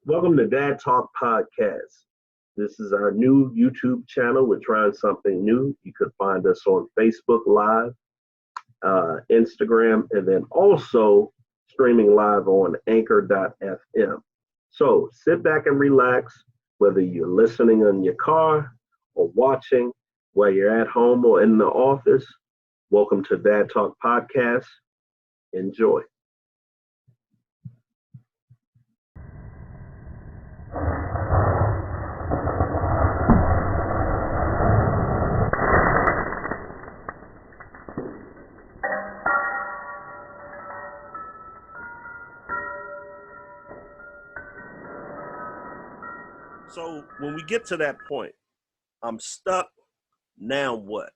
Welcome to Dad Talk Podcast. This is our new YouTube channel. We're trying something new. You could find us on Facebook Live, Instagram, and then also streaming live on anchor.fm. So sit back and relax, whether you're listening in your car or watching while you're at home or in the office. Welcome to Dad Talk Podcast. Enjoy. So when we get to that point, I'm stuck. Now what?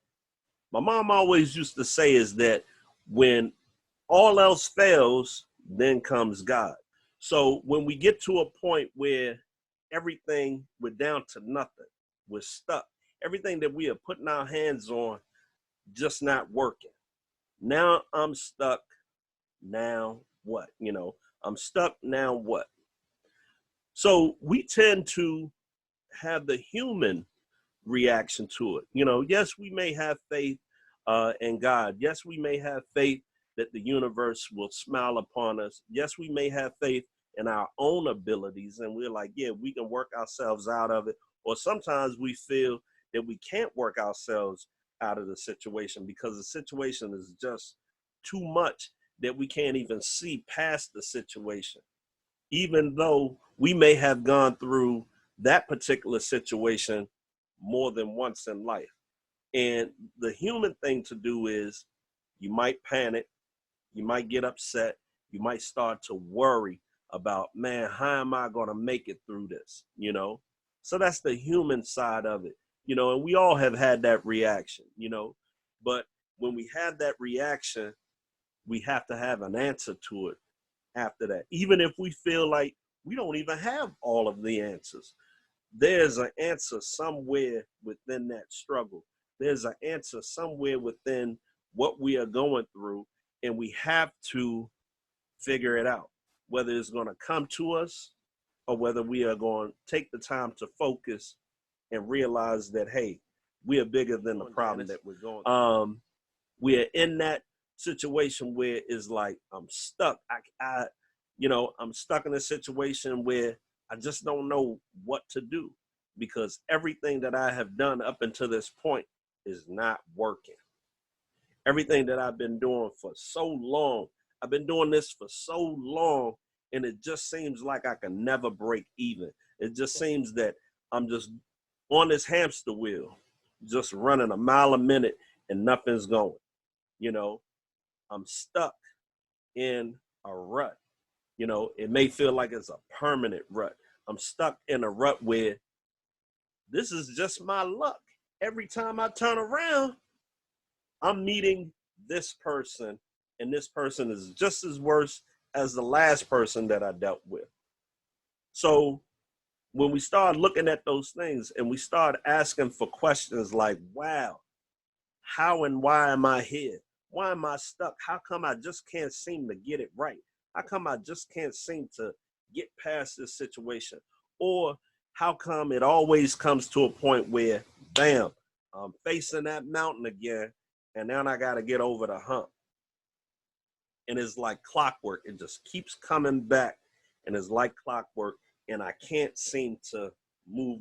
My mom always used to say is that when all else fails, then comes God. So when we get to a point where everything, we're down to nothing, we're stuck. Everything that we are putting our hands on just not working. Now I'm stuck. Now what? I'm stuck. Now what? So we tend to have the human reaction to it. Yes, we may have faith in God. Yes, we may have faith that the universe will smile upon us. Yes, we may have faith in our own abilities, and we're like, yeah, we can work ourselves out of it. Or sometimes we feel that we can't work ourselves out of the situation because the situation is just too much that we can't even see past the situation, even though we may have gone through that particular situation more than once in life. And the human thing to do is you might panic, you might get upset, you might start to worry about, man, how am I going to make it through this? So that's the human side of it, and we all have had that reaction. But when we have that reaction, we have to have an answer to it after that. Even if we feel like we don't even have all of the answers, there's an answer somewhere within that struggle. There's an answer somewhere within what we are going through, and we have to figure it out, whether it's going to come to us or whether we are going to take the time to focus and realize that, hey, we are bigger than the problem that we're going through. We are in that situation where it's like I'm stuck. I'm stuck in a situation where I just don't know what to do because everything that I have done up until this point is not working. Everything that I've been doing for so long, I've been doing this for so long, and it just seems like I can never break even. It just seems that I'm just on this hamster wheel, just running a mile a minute and nothing's going. I'm stuck in a rut. It may feel like it's a permanent rut. I'm stuck in a rut where this is just my luck. Every time I turn around, I'm meeting this person, and this person is just as worse as the last person that I dealt with. So when we start looking at those things and we start asking for questions like, wow, how and why am I here? Why am I stuck? How come I just can't seem to get it right? How come I just can't seem to get past this situation? Or how come it always comes to a point where, bam, I'm facing that mountain again, and now I got to get over the hump. And it's like clockwork. It just keeps coming back, and it's like clockwork, and I can't seem to move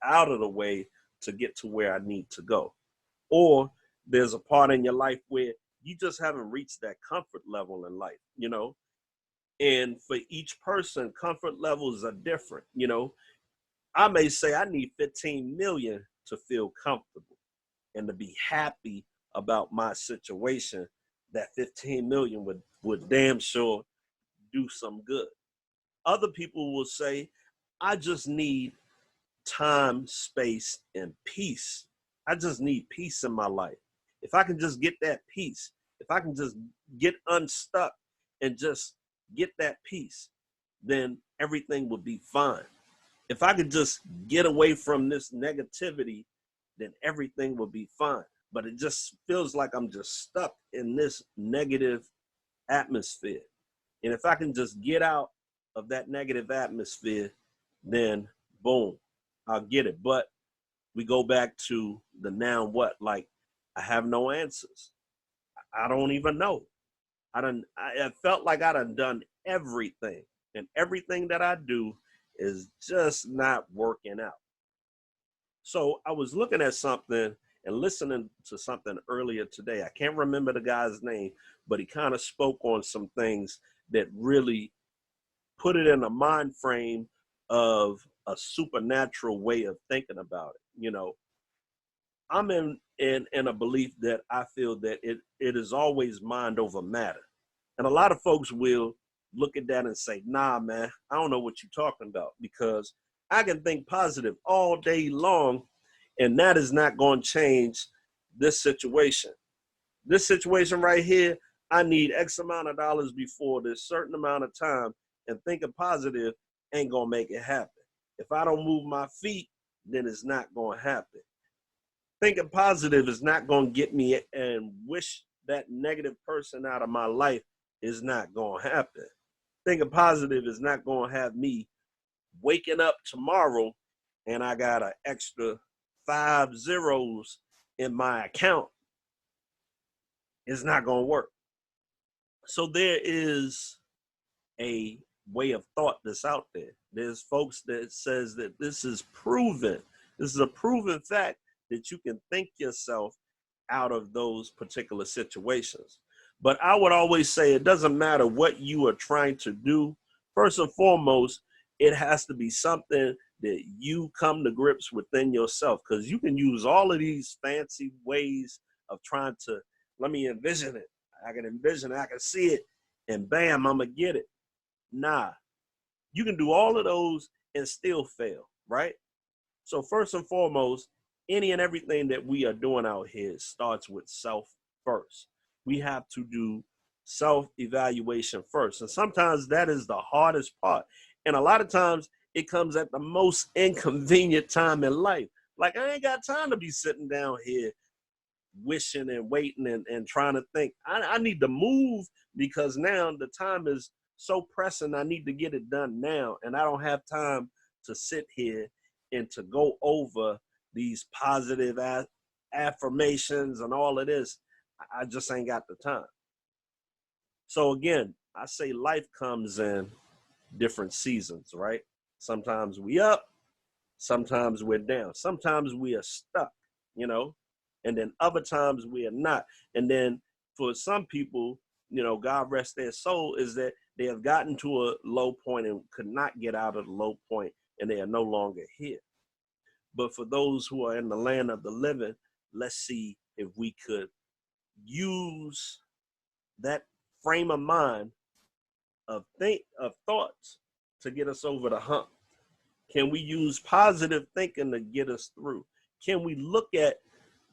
out of the way to get to where I need to go. Or there's a part in your life where you just haven't reached that comfort level in life, and for each person, comfort levels are different. I may say I need 15 million to feel comfortable and to be happy about my situation. That 15 million would damn sure do some good. Other people will say, I just need time, space, and peace. I just need peace in my life. If I can just get that peace, if I can just get unstuck and just get that peace, then everything will be fine. If I could just get away from this negativity, then everything will be fine. But it just feels like I'm just stuck in this negative atmosphere. And if I can just get out of that negative atmosphere, then boom, I'll get it. But we go back to the now what? Like, I have no answers. I don't even know. I felt like I done everything, and everything that I do is just not working out. So I was looking at something and listening to something earlier today. I can't remember the guy's name, but he kind of spoke on some things that really put it in a mind frame of a supernatural way of thinking about it. I'm in a belief that I feel that it is always mind over matter. And a lot of folks will look at that and say, nah, man, I don't know what you're talking about, because I can think positive all day long, and that is not going to change this situation. This situation right here, I need X amount of dollars before this certain amount of time, and thinking positive ain't going to make it happen. If I don't move my feet, then it's not going to happen. Thinking positive is not going to get me and wish that negative person out of my life is not going to happen. Thinking positive is not going to have me waking up tomorrow and I got an extra 5 zeros in my account. It's not going to work. So there is a way of thought that's out there. There's folks that says that this is proven. This is a proven fact that you can think yourself out of those particular situations. But I would always say it doesn't matter what you are trying to do. First and foremost, it has to be something that you come to grips within yourself, because you can use all of these fancy ways of trying to, let me envision it. I can envision it, I can see it, and bam, I'm going to get it. Nah, you can do all of those and still fail, right? So first and foremost, any and everything that we are doing out here starts with self first. We have to do self-evaluation first. And sometimes that is the hardest part. And a lot of times it comes at the most inconvenient time in life. Like, I ain't got time to be sitting down here wishing and waiting and trying to think. I need to move, because now the time is so pressing. I need to get it done now. And I don't have time to sit here and to go over these positive affirmations and all of this. I just ain't got the time. So again, I say life comes in different seasons, right? Sometimes we up, sometimes we're down, sometimes we are stuck, and then other times we are not. And then for some people, God rest their soul, is that they have gotten to a low point and could not get out of the low point, and they are no longer here. But for those who are in the land of the living, let's see if we could use that frame of mind of thoughts to get us over the hump. Can we use positive thinking to get us through? Can we look at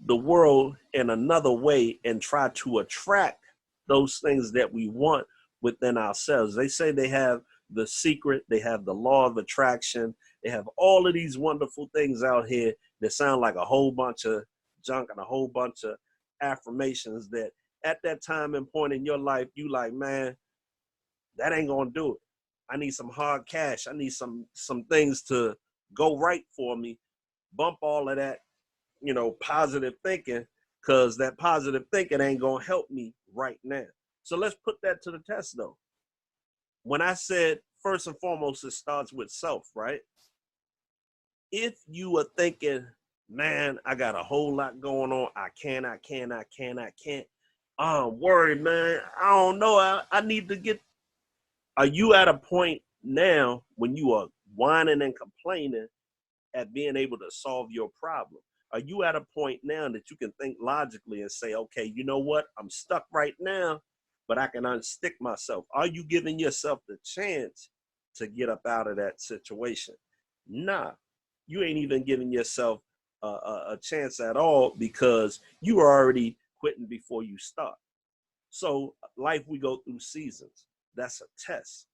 the world in another way and try to attract those things that we want within ourselves? They say they have the secret, they have the law of attraction, they have all of these wonderful things out here that sound like a whole bunch of junk and a whole bunch of affirmations that at that time and point in your life, you like, man, that ain't gonna do it. I need some hard cash. I need some things to go right for me. Bump all of that, positive thinking, because that positive thinking ain't gonna help me right now. So let's put that to the test though. When I said first and foremost, it starts with self, right? If you are thinking, man, I got a whole lot going on, I can't. I'm worried, man. I don't know. I need to get. Are you at a point now when you are whining and complaining at being able to solve your problem? Are you at a point now that you can think logically and say, okay, you know what? I'm stuck right now, but I can unstick myself. Are you giving yourself the chance to get up out of that situation? Nah, you ain't even giving yourself a chance at all, because you are already quitting before you start. So life, we go through seasons. That's a test.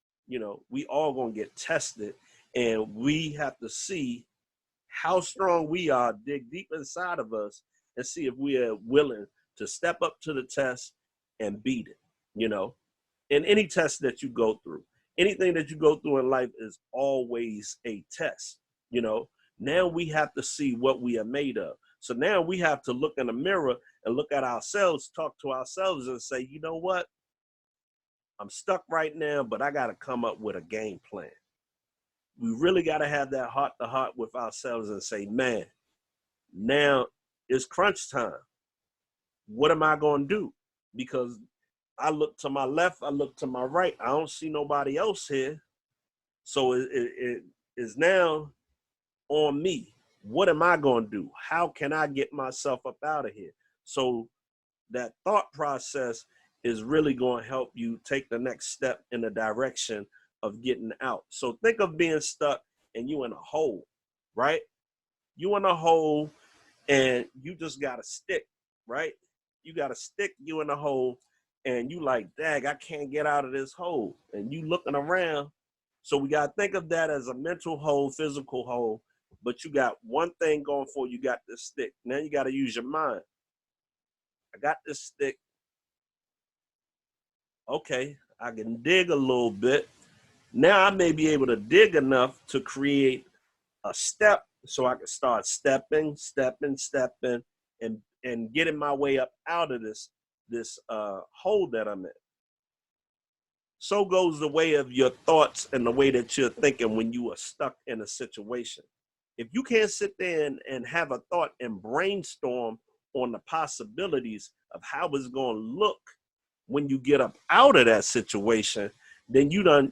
We all gonna get tested, and we have to see how strong we are, dig deep inside of us, and see if we are willing to step up to the test and beat it. In any test that you go through, Anything that you go through in life is always a test. You know, now we have to see what we are made of. So now we have to look in the mirror and look at ourselves, talk to ourselves and say, you know what? I'm stuck right now, but I got to come up with a game plan. We really got to have that heart to heart with ourselves and say, man, now it's crunch time. What am I going to do? Because I look to my left, I look to my right. I don't see nobody else here. So it is now on me. What am I going to do? How can I get myself up out of here? So that thought process is really going to help you take the next step in the direction of getting out. So think of being stuck and you in a hole, right? You in a hole and you just got a stick, right? You got a stick, you in a hole, and you like, dag, I can't get out of this hole. And you looking around. So we got to think of that as a mental hole, physical hole, but you got one thing going for you. You got this stick. Now you got to use your mind. I got this stick. Okay, I can dig a little bit. Now I may be able to dig enough to create a step so I can start stepping, and getting my way up out of this hole that I'm in. So goes the way of your thoughts and the way that you're thinking when you are stuck in a situation. If you can't sit there and have a thought and brainstorm on the possibilities of how it's going to look when you get up out of that situation, then you done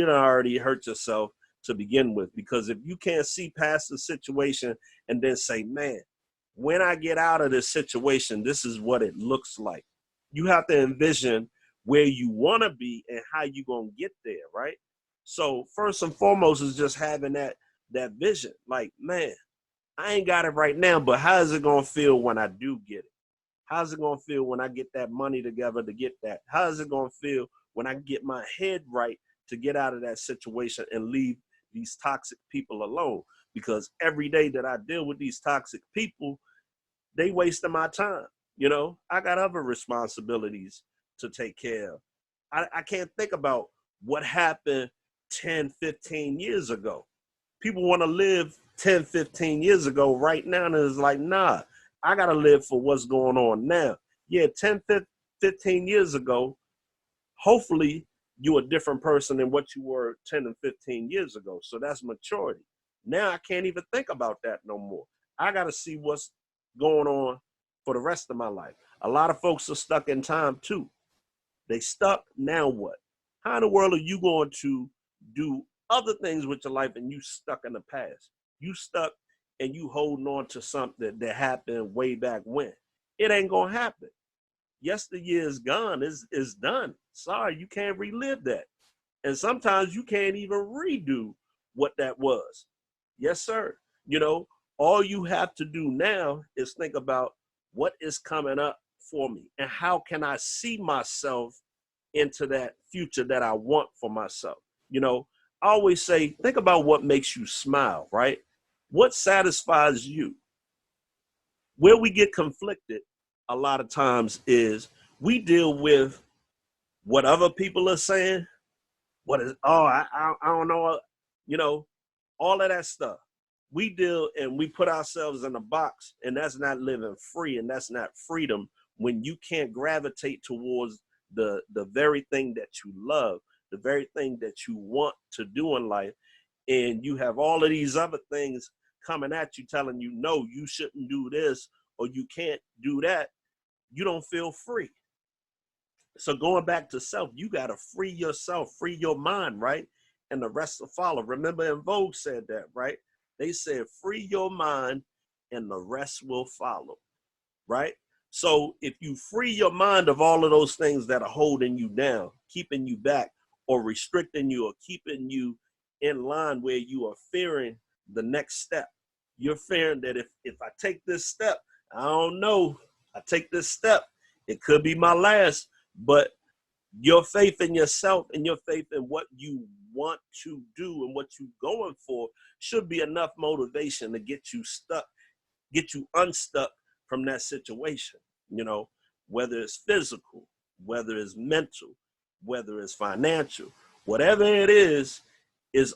already hurt yourself to begin with. Because if you can't see past the situation and then say, man, when I get out of this situation, this is what it looks like. You have to envision where you want to be and how you going to get there, right? So first and foremost is just having that vision. Like, man, I ain't got it right now, but how is it going to feel when I do get it? How's it going to feel when I get that money together to get that? How is it going to feel when I get my head right to get out of that situation and leave these toxic people alone? Because every day that I deal with these toxic people, they wasting my time. You know, I got other responsibilities to take care of. I can't think about what happened 10, 15 years ago. People want to live 10, 15 years ago right now, and it's like, nah, I got to live for what's going on now. Yeah, 10, 15 years ago, hopefully you're a different person than what you were 10 and 15 years ago. So that's maturity. Now I can't even think about that no more. I got to see what's going on for the rest of my life. A lot of folks are stuck in time too. They stuck, now what? How in the world are you going to do other things with your life and you stuck in the past? You stuck and you holding on to something that happened way back when. It ain't gonna happen. Yesteryear is gone, it's done. Sorry, you can't relive that. And sometimes you can't even redo what that was. Yes, sir. You know, all you have to do now is think about what is coming up for me and how can I see myself into that future that I want for myself. You know, I always say, think about what makes you smile, right? What satisfies you? Where we get conflicted a lot of times is we deal with what other people are saying. What is, oh, I don't know, you know, all of that stuff. We deal and we put ourselves in a box, and that's not living free, and that's not freedom when you can't gravitate towards the very thing that you love, the very thing that you want to do in life, and you have all of these other things coming at you telling you, no, you shouldn't do this or you can't do that. You don't feel free. So going back to self, you got to free yourself, free your mind, right? And the rest will follow. Remember, En Vogue said that, right? They said, free your mind and the rest will follow, right? So if you free your mind of all of those things that are holding you down, keeping you back or restricting you or keeping you in line where you are fearing the next step, you're fearing that if I take this step, I don't know, I take this step, it could be my last, but your faith in yourself and your faith in what you want to do and what you're going for should be enough motivation to get you stuck, get you unstuck from that situation, you know, whether it's physical, whether it's mental, whether it's financial, Whatever it is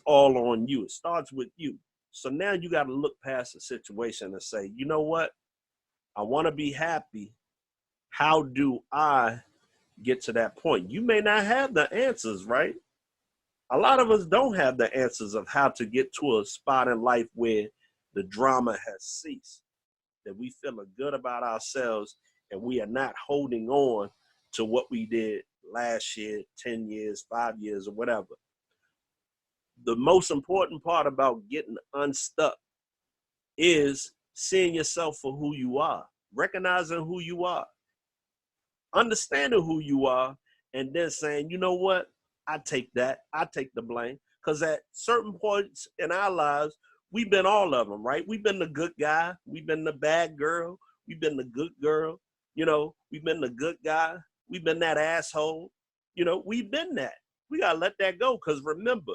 all on you. It starts with you. So now you got to look past the situation and say, you know what? I want to be happy. How do I get to that point? You may not have the answers, right? A lot of us don't have the answers of how to get to a spot in life where the drama has ceased, that we feeling good about ourselves and we are not holding on to what we did last year, 10 years, 5 years, or whatever. The most important part about getting unstuck is seeing yourself for who you are, recognizing who you are, understanding who you are, and then saying, you know what? I take that. I take the blame. Because at certain points in our lives, we've been all of them, right? We've been the good guy. We've been the bad girl. We've been the good girl. You know, we've been the good guy. We've been that asshole. You know, we've been that. We got to let that go. Because remember,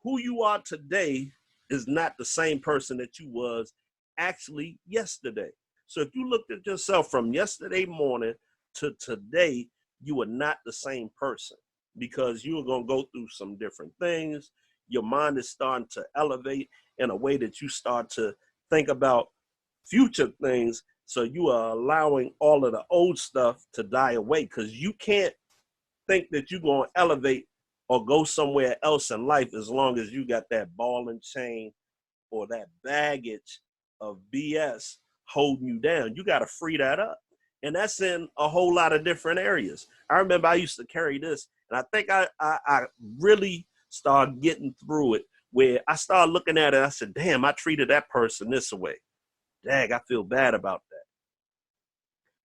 who you are today is not the same person that you was actually yesterday. So if you looked at yourself from yesterday morning to today, you are not the same person, because you are going to go through some different things. Your mind is starting to elevate in a way that you start to think about future things. So you are allowing all of the old stuff to die away, because you can't think that you're going to elevate or go somewhere else in life as long as you got that ball and chain or that baggage of BS holding you down. You got to free that up. And that's in a whole lot of different areas. I remember I used to carry this, and I think I really started getting through it, where I started looking at it. I said, damn, I treated that person this way. Dang, I feel bad about that.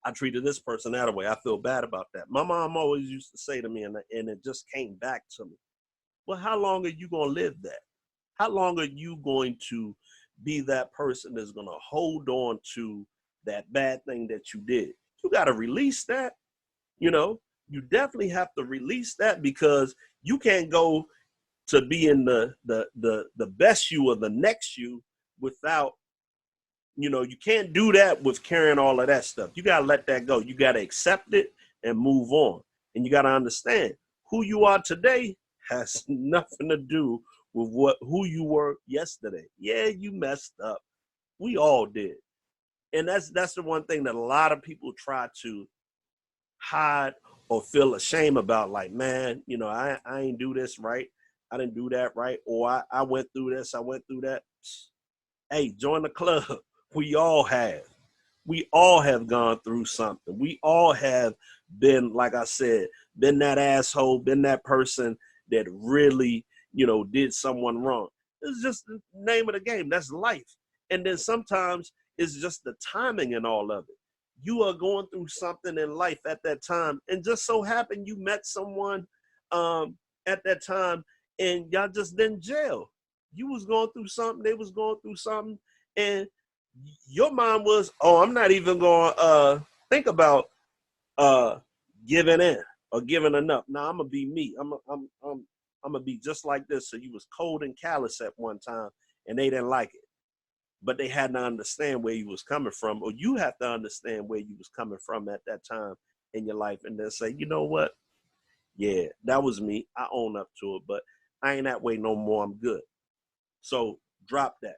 I treated this person that way. I feel bad about that. My mom always used to say to me, and it just came back to me, well, how long are you going to live that? How long are you going to be that person that's going to hold on to that bad thing that you did? You got to release that. You know, you definitely have to release that, because you can't go to being the best you or the next you without, you know, you can't do that with carrying all of that stuff. You got to let that go. You got to accept it and move on. And you got to understand who you are today has nothing to do with who you were yesterday. Yeah, you messed up. We all did. And that's the one thing that a lot of people try to hide or feel ashamed about. Like, man, you know, I ain't do this right. I didn't do that right. Or I went through this. I went through that. Hey, join the club. We all have. We all have gone through something. We all have been, like I said, been that asshole, been that person that really, you know, did someone wrong. It's just the name of the game. That's life. And then sometimes it's just the timing and all of it. You are going through something in life at that time, and just so happened you met someone at that time, and y'all just in jail. You was going through something, they was going through something, and your mind was, oh, I'm not even going to think about giving in or giving enough. Now I'm gonna be me. I'm gonna be just like this. So you was cold and callous at one time, and they didn't like it, but they had to understand where you was coming from, or you have to understand where you was coming from at that time in your life, and then say, you know what? Yeah, that was me. I own up to it, but I ain't that way no more. I'm good. So drop that.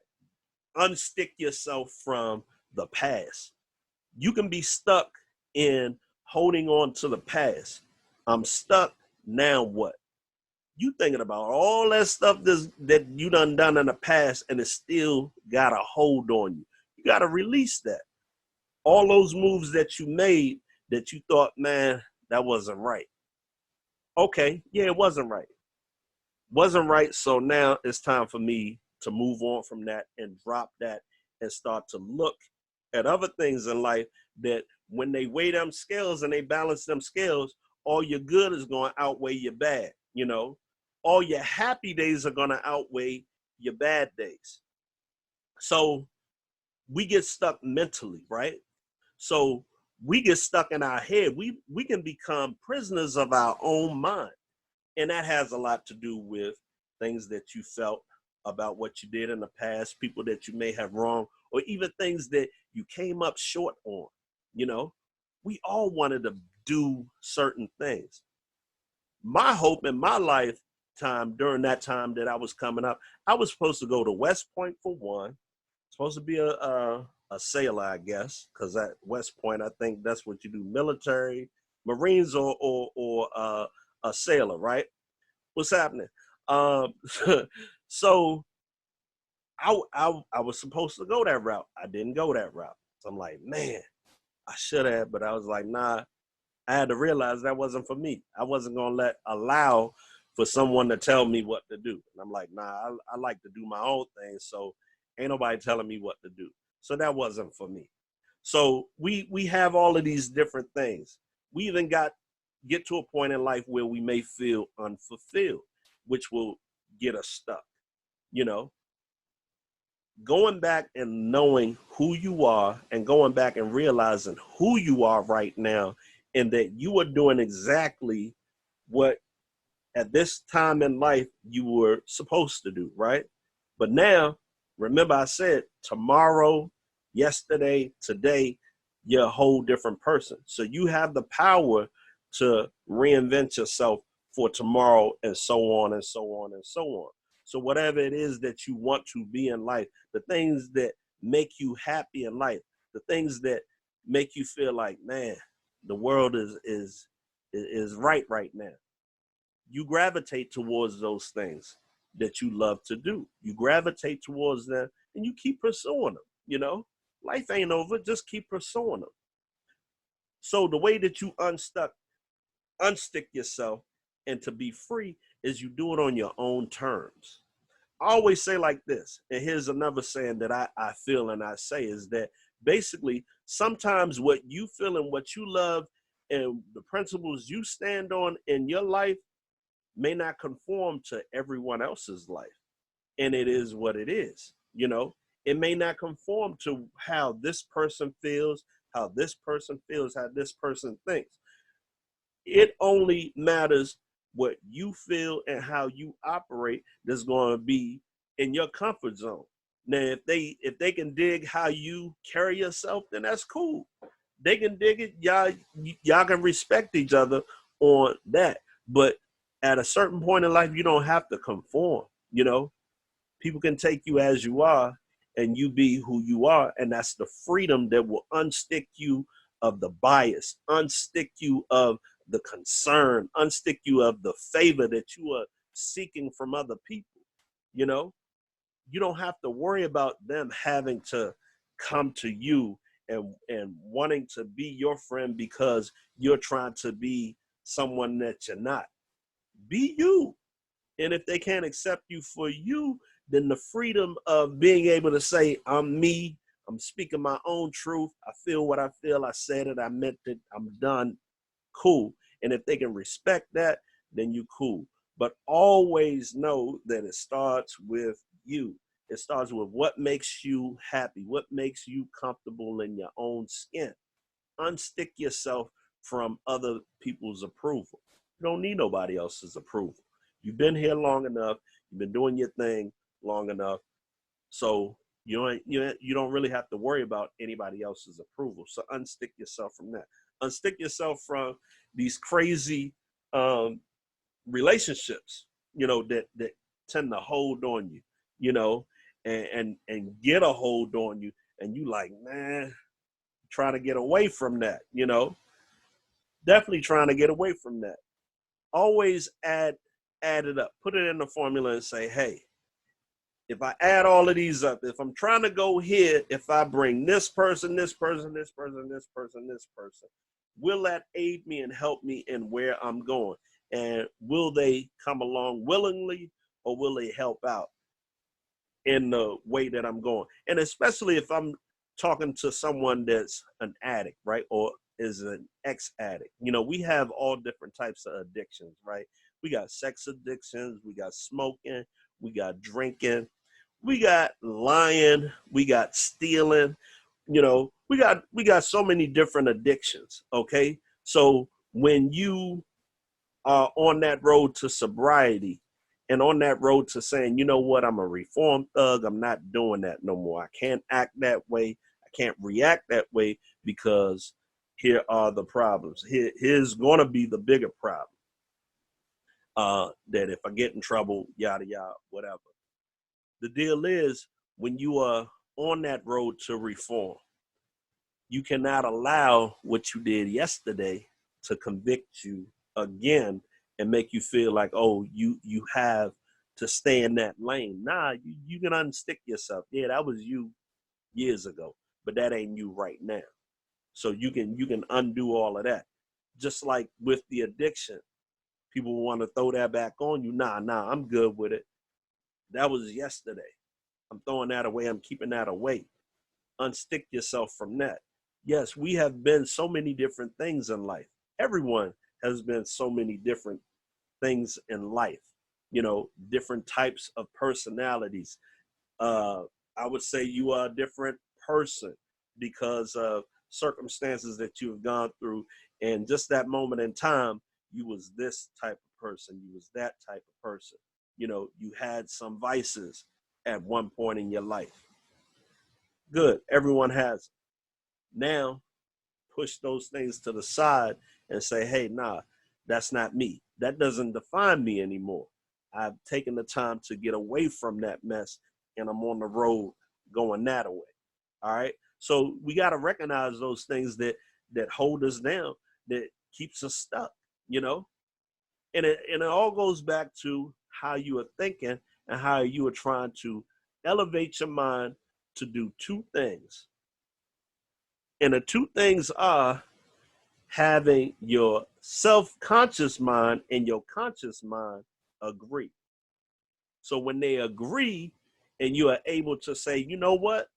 Unstick yourself from the past. You can be stuck in holding on to the past. I'm stuck. Now what? You thinking about all that stuff that you done in the past, and it still got a hold on you. You got to release that. All those moves that you made that you thought, man, that wasn't right. Okay, yeah, it wasn't right. Wasn't right. So now it's time for me to move on from that and drop that and start to look at other things in life that when they weigh them scales and they balance them scales, all your good is going to outweigh your bad. You know, all your happy days are going to outweigh your bad days. So we get stuck mentally, right? So we get stuck in our head. We can become prisoners of our own mind. And that has a lot to do with things that you felt about what you did in the past, people that you may have wronged, or even things that you came up short on. You know, we all wanted to do certain things. My hope in my lifetime during that time that I was coming up, I was supposed to go to West Point for one, supposed to be a sailor, I guess, because at West Point, I think that's what you do, military, Marines, or a sailor, right? What's happening? Um, so I was supposed to go that route. I didn't go that route. So I'm like, man, I should have, but I was like, nah. I had to realize that wasn't for me. I wasn't gonna allow for someone to tell me what to do. And I'm like, nah, I like to do my own thing. So ain't nobody telling me what to do. So that wasn't for me. So we have all of these different things. We even get to a point in life where we may feel unfulfilled, which will get us stuck. You know, going back and knowing who you are and going back and realizing who you are right now and that you are doing exactly what at this time in life you were supposed to do, right? But now, remember I said tomorrow, yesterday, today, you're a whole different person. So you have the power to reinvent yourself for tomorrow and so on and so on and so on. So whatever it is that you want to be in life, the things that make you happy in life, the things that make you feel like, man, the world is right now. You gravitate towards those things that you love to do. You gravitate towards them and you keep pursuing them, you know? Life ain't over, just keep pursuing them. So the way that you unstick yourself and to be free is you do it on your own terms. I always say like this, and here's another saying that I feel and I say is that basically sometimes what you feel and what you love and the principles you stand on in your life may not conform to everyone else's life. And it is what it is, you know? It may not conform to how this person feels, how this person feels, how this person thinks. It only matters what you feel and how you operate that's going to be in your comfort zone. Now, if they can dig how you carry yourself, then that's cool. They can dig it. Y'all can respect each other on that. But at a certain point in life, you don't have to conform. You know, people can take you as you are and you be who you are. And that's the freedom that will unstick you of the bias, unstick you of the concern, unstick you of the favor that you are seeking from other people. You know, you don't have to worry about them having to come to you and wanting to be your friend because you're trying to be someone that you're not. Be you. And if they can't accept you for you, then the freedom of being able to say, I'm me, I'm speaking my own truth, I feel what I feel, I said it, I meant it, I'm done, cool. And if they can respect that, then you cool. But always know that it starts with you. It starts with what makes you happy, what makes you comfortable in your own skin. Unstick yourself from other people's approval. You don't need nobody else's approval. You've been here long enough. You've been doing your thing long enough. So you don't really have to worry about anybody else's approval. So unstick yourself from that. Unstick yourself from these crazy um, relationships, that tend to hold on you, and get a hold on you, and you like, man, trying to get away from that, definitely trying to get away from that. Always add it up, put it in the formula and say, hey, if I add all of these up, if I'm trying to go here, if I bring this person, this person, this person, this person, this person, will that aid me and help me in where I'm going? And will they come along willingly, or will they help out in the way that I'm going? And especially if I'm talking to someone that's an addict, right? Or is an ex-addict. We have all different types of addictions, right? We got sex addictions, we got smoking, we got drinking, we got lying, we got stealing, we got so many different addictions, okay? So when you are on that road to sobriety and on that road to saying, you know what, I'm a reformed thug, I'm not doing that no more. I can't act that way. I can't react that way because here are the problems. Here's going to be the bigger problem. that if I get in trouble, yada, yada, whatever. The deal is when you are on that road to reform, you cannot allow what you did yesterday to convict you again and make you feel like, oh, you have to stay in that lane. Nah, you can unstick yourself. Yeah, that was you years ago, but that ain't you right now. So you can undo all of that. Just like with the addiction, people want to throw that back on you. Nah, I'm good with it. That was yesterday. I'm throwing that away. I'm keeping that away. Unstick yourself from that. Yes, we have been so many different things in life. Everyone has been so many different things in life, different types of personalities. I would say you are a different person because of circumstances that you have gone through. And just that moment in time, you was this type of person. You was that type of person. You had some vices at one point in your life. Good. Everyone has. Now, push those things to the side and say, hey, nah, that's not me. That doesn't define me anymore. I've taken the time to get away from that mess and I'm on the road going that way. All right. So we got to recognize those things that hold us down, that keeps us stuck, and it all goes back to how you are thinking and how you are trying to elevate your mind to do two things. And the two things are having your self-conscious mind and your conscious mind agree. So when they agree and you are able to say, you know what?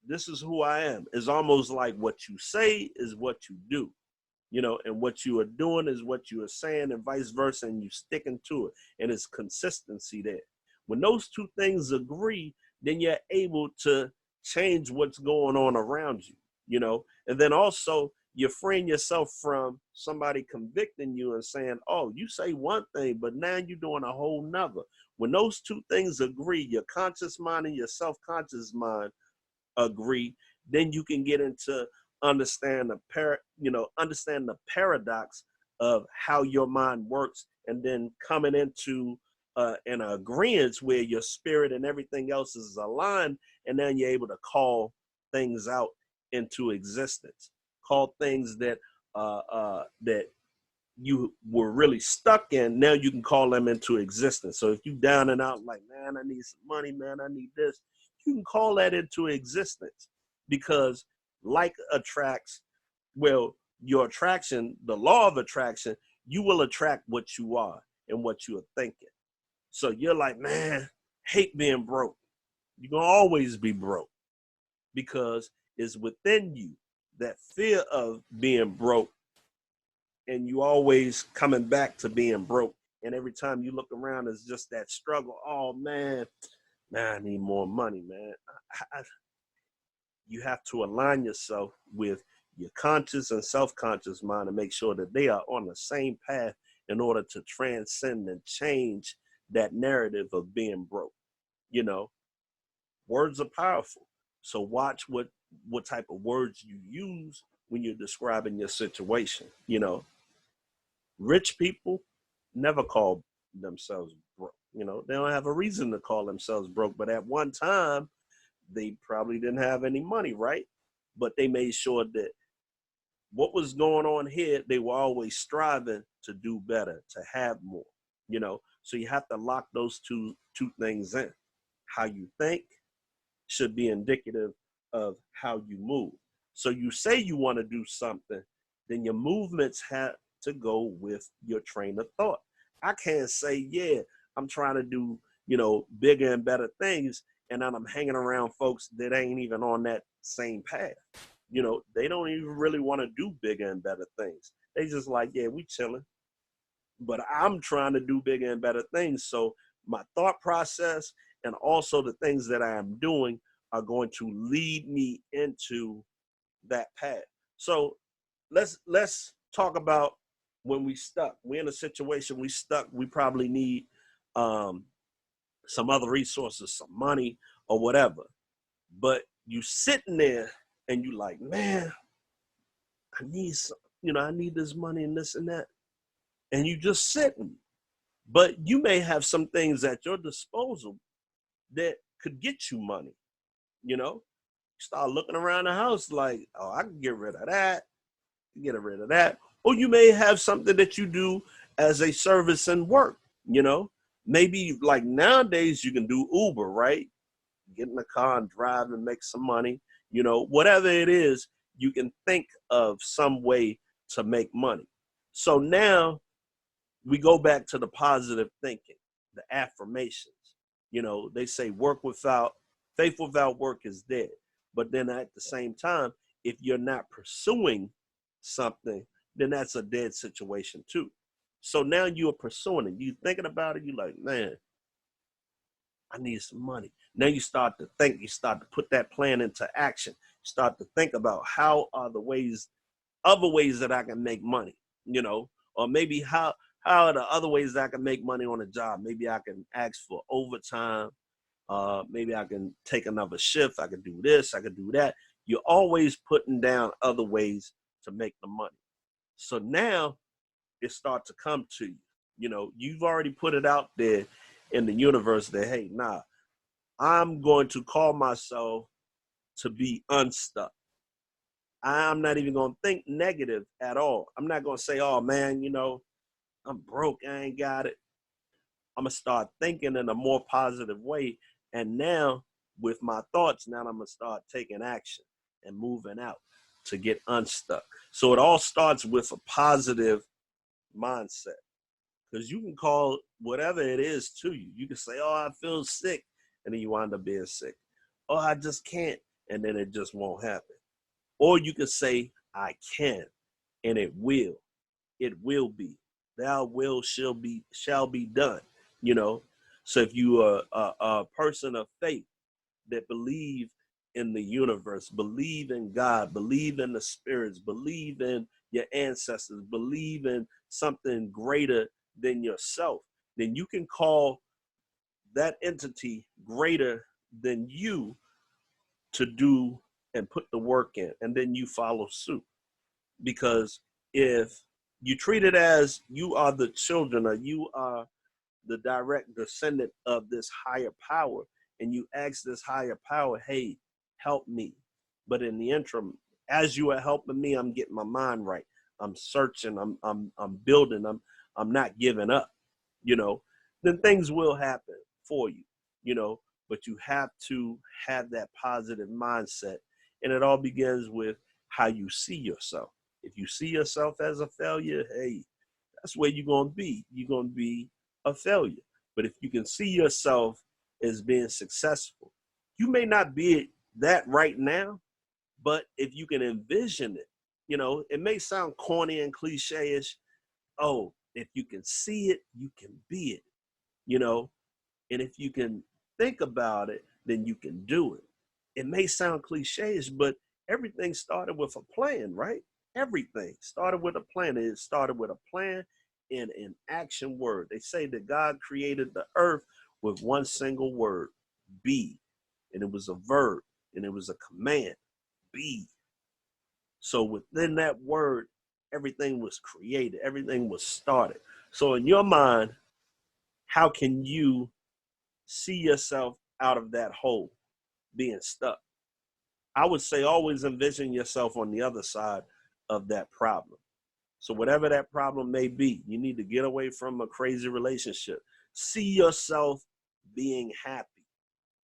This is who I am. It's almost like what you say is what you do, and what you are doing is what you are saying and vice versa, and you sticking to it. And it's consistency there. When those two things agree, then you're able to change what's going on around you, and then also you're freeing yourself from somebody convicting you and saying, oh, you say one thing, but now you're doing a whole nother. When those two things agree, your conscious mind and your self-conscious mind agree, then you can get into understand the paradox of how your mind works, and then coming into an agreement where your spirit and everything else is aligned, and then you're able to call things out into existence, call things that that you were really stuck in. Now you can call them into existence. So if you down and out like, man, I need some money, man, I need this, you can call that into existence, because like attracts, well, your attraction, the law of attraction, you will attract what you are and what you are thinking. So you're like, man, hate being broke. You're going to always be broke because it's within you, that fear of being broke, and you always coming back to being broke. And every time you look around, it's just that struggle. Oh, man, I need more money, man. You have to align yourself with your conscious and self-conscious mind and make sure that they are on the same path in order to transcend and change that narrative of being broke. Words are powerful. So watch what type of words you use when you're describing your situation. Rich people never call themselves broke. They don't have a reason to call themselves broke, but at one time, they probably didn't have any money, right? But they made sure that what was going on here, they were always striving to do better, to have more, So you have to lock those two things in. How you think should be indicative of how you move. So you say you want to do something, then your movements have to go with your train of thought. I can't say, yeah, I'm trying to do, bigger and better things, and then I'm hanging around folks that ain't even on that same path. They don't even really want to do bigger and better things. They just like, yeah, we chilling. But I'm trying to do bigger and better things. So my thought process and also the things that I am doing are going to lead me into that path. So let's talk about when we stuck. We're in a situation, we stuck. We probably need some other resources, some money or whatever. But you sitting there and you like, man, I need some, I need this money and this and that. and you just sitting. But you may have some things at your disposal that could get you money, you know? Start looking around the house like, oh, I can get rid of that, get rid of that. Or you may have something that you do as a service and work, you know? Maybe like nowadays you can do Uber, right? Get in the car and drive and make some money, you know, whatever it is, you can think of some way to make money. So now we go back to the positive thinking, the affirmations. You know, they say faith without work is dead. But then at the same time, if you're not pursuing something, then that's a dead situation too. So now you're pursuing it. You thinking about it, you're like, man, I need some money. Now you start to think, you start to put that plan into action. You start to think about how are the other ways that I can make money, you know, or maybe how are the other ways that I can make money on a job? Maybe I can ask for overtime. Maybe I can take another shift. I can do this. I can do that. You're always putting down other ways to make the money. So now it starts to come to you. You know, you've already put it out there in the universe that, hey, nah, I'm going to call myself to be unstuck. I'm not even going to think negative at all. I'm not going to say, oh, man, you know, I'm broke. I ain't got it. I'm going to start thinking in a more positive way. And now with my thoughts, now I'm going to start taking action and moving out to get unstuck. So it all starts with a positive mindset, because you can call whatever it is to you. You can say, oh, I feel sick. And then you wind up being sick. Oh, I just can't. And then it just won't happen. Or you can say, I can, and it will. It will be. Thou will shall be done. You know. So if you are a person of faith that believe in the universe, believe in God, believe in the spirits, believe in your ancestors, believe in something greater than yourself, then you can call that entity greater than you to do and put the work in, and then you follow suit. Because if you treat it as you are the children, or you are the direct descendant of this higher power, and you ask this higher power, hey, help me. But in the interim, as you are helping me, I'm getting my mind right. I'm searching, I'm building, I'm not giving up, you know, then things will happen for you, you know, but you have to have that positive mindset. And it all begins with how you see yourself. If you see yourself as a failure, hey, that's where you're going to be. You're going to be a failure. But if you can see yourself as being successful, you may not be that right now, but if you can envision it, you know, it may sound corny and cliche-ish. Oh, if you can see it, you can be it, you know, and if you can think about it, then you can do it. It may sound cliche-ish, but everything started with a plan, right? Everything started with a plan. It started with a plan and an action word. They say that God created the earth with one single word, be. And it was a verb, and it was a command, be. So within that word, everything was created, everything was started. So in your mind, how can you see yourself out of that hole, being stuck? I would say always envision yourself on the other side of that problem. So whatever that problem may be, you need to get away from a crazy relationship. See yourself being happy,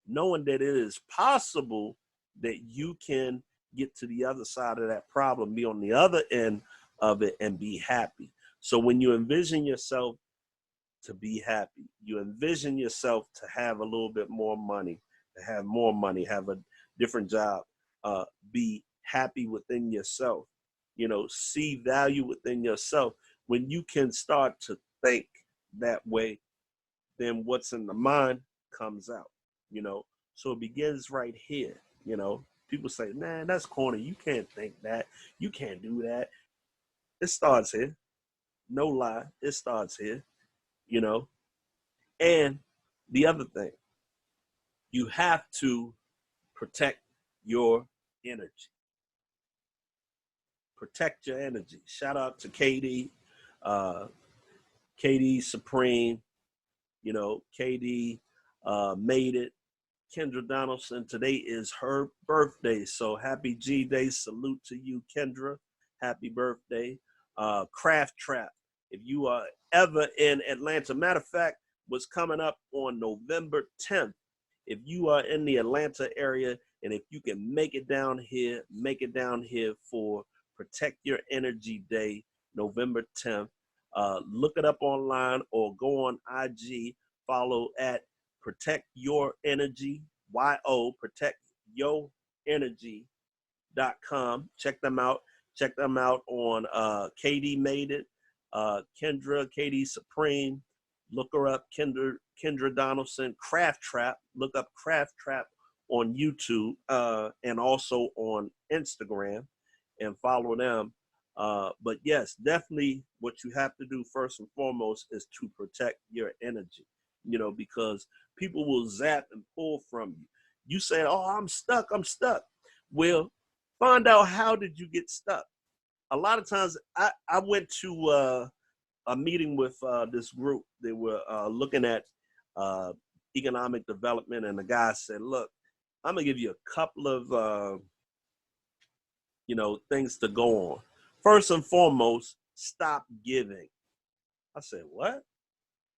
knowing that it is possible that you can get to the other side of that problem, be on the other end of it, and be happy. So when you envision yourself to be happy, you envision yourself to have a little bit more money, to have more money, have a different job, be happy within yourself, you know, see value within yourself. When you can start to think that way, then what's in the mind comes out, you know. So it begins right here, you know. People say, man, that's corny. You can't think that. You can't do that. It starts here. No lie. It starts here, you know. And the other thing, you have to protect your energy. Protect your energy. Shout out to Katie. KD Supreme, you know, KD made it. Kendra Donaldson, today is her birthday. So happy G Day. Salute to you, Kendra. Happy birthday. Craft Trap. If you are ever in Atlanta, matter of fact, what's coming up on November 10th. If you are in the Atlanta area and if you can make it down here for Protect Your Energy Day, November 10th. Look it up online or go on IG, follow at Protect Your Energy, Protect Your Energy.com. Check them out. Check them out on KD Made It, Kendra, KD Supreme. Look her up, Kendra Donaldson, Craft Trap. Look up Craft Trap on YouTube and also on Instagram and follow them. But yes, definitely what you have to do first and foremost is to protect your energy, you know, because people will zap and pull from you. You say, oh, I'm stuck. Well, find out how did you get stuck. A lot of times I went to a meeting with this group. They were looking at economic development, and the guy said, look, I'm gonna give you a couple of things to go on. First and foremost, stop giving. I said, what?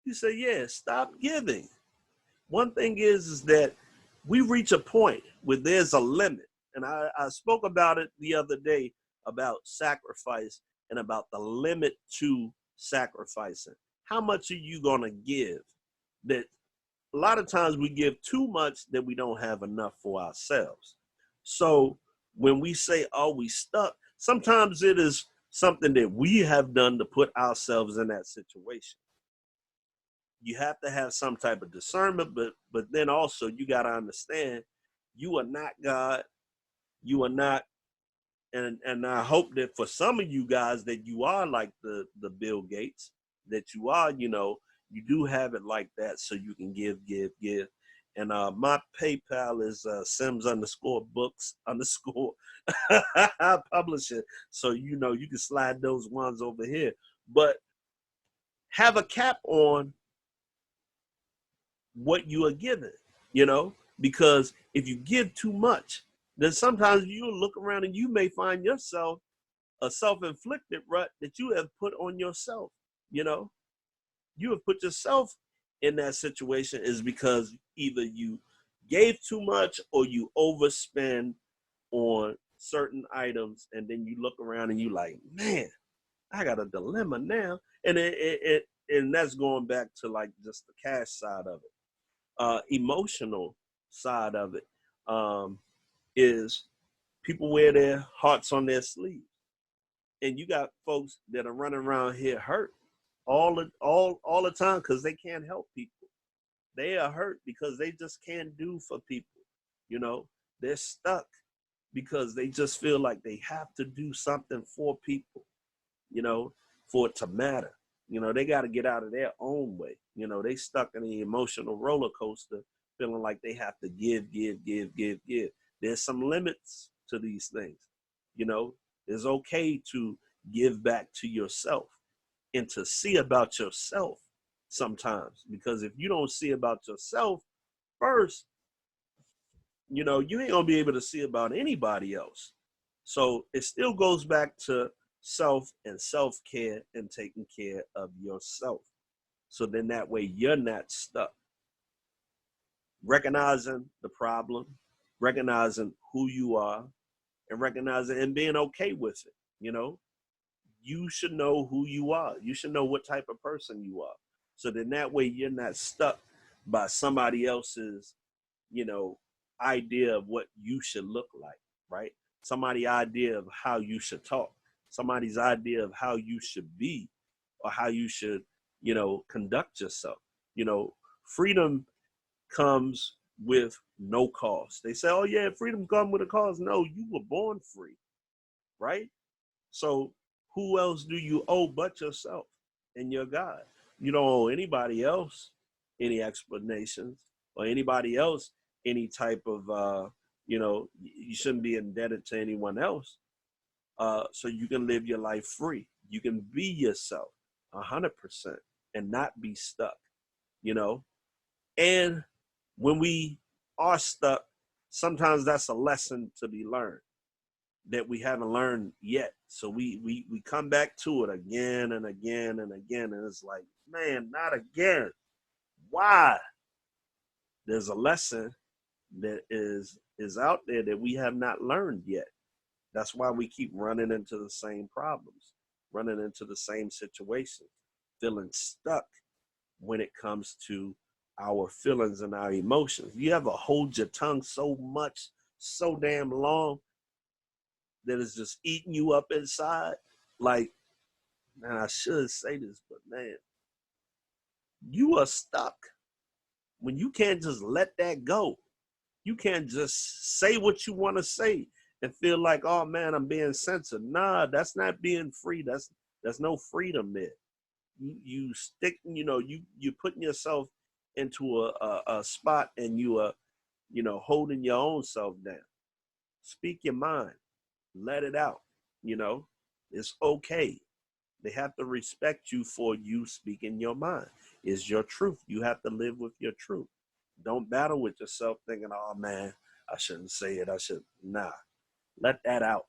He said, yeah, stop giving. One thing is that we reach a point where there's a limit. And I spoke about it the other day about sacrifice and about the limit to sacrificing. How much are you going to give? That a lot of times we give too much that we don't have enough for ourselves. So when we say, oh, we stuck, sometimes it is something that we have done to put ourselves in that situation. You have to have some type of discernment, but then also you got to understand you are not God. You are not, and I hope that for some of you guys that you are like the Bill Gates, that you are, you do have it like that so you can give. And my PayPal is Sims_books_ publishing. So, you can slide those ones over here. But have a cap on what you are given, because if you give too much, then sometimes you'll look around and you may find yourself a self-inflicted rut that you have put on yourself. You have put yourself in that situation is because either you gave too much or you overspend on certain items, and then you look around and you like, man, I got a dilemma now. And and that's going back to like just the cash side of it. Emotional side of it is people wear their hearts on their sleeve, and you got folks that are running around here hurt all the time because they can't help people. They are hurt because they just can't do for people. They're stuck because they just feel like they have to do something for people, for it to matter. They got to get out of their own way. They stuck in the emotional roller coaster feeling like they have to give. There's some limits to these things. It's okay to give back to yourself and to see about yourself sometimes, because if you don't see about yourself first, you ain't gonna be able to see about anybody else. So it still goes back to self and self-care and taking care of yourself. So then that way you're not stuck. Recognizing the problem, recognizing who you are, and recognizing and being okay with it. You should know who you are. You should know what type of person you are. So then that way you're not stuck by somebody else's, idea of what you should look like, right? Somebody's idea of how you should talk, somebody's idea of how you should be or how you should, conduct yourself. Freedom comes with no cost. They say, oh yeah, freedom comes with a cost. No, you were born free, right? So who else do you owe but yourself and your God? You don't owe anybody else any explanations or anybody else any type of, you shouldn't be indebted to anyone else. So you can live your life free. You can be yourself 100%. and not be stuck, you know? And when we are stuck, sometimes that's a lesson to be learned that we haven't learned yet. So we come back to it again and again and again. And it's like, man, not again. Why? There's a lesson that is out there that we have not learned yet. That's why we keep running into the same problems, running into the same situation, feeling stuck when it comes to our feelings and our emotions. You ever hold your tongue so much, so damn long, that it's just eating you up inside? Like, man, I should say this, but man, you are stuck when you can't just let that go. You can't just say what you want to say and feel like, oh man, I'm being censored. Nah, that's not being free. That's no freedom there. You stick, you putting yourself into a spot, and you are, holding your own self down. Speak your mind, let it out. You know, it's okay. They have to respect you for you speaking your mind. It's your truth. You have to live with your truth. Don't battle with yourself thinking, oh man, I shouldn't say it. I should. Nah, let that out.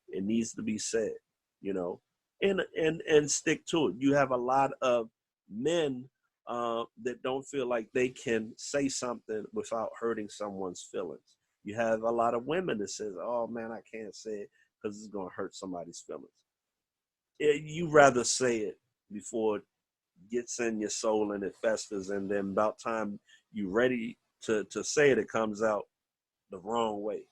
It needs to be said, you know, and stick to it. You have a lot of men that don't feel like they can say something without hurting someone's feelings. You have a lot of women that says, oh man, I can't say it because it's going to hurt somebody's feelings. You rather say it before it gets in your soul and it festers, and then about time you ready to say it, it comes out the wrong way.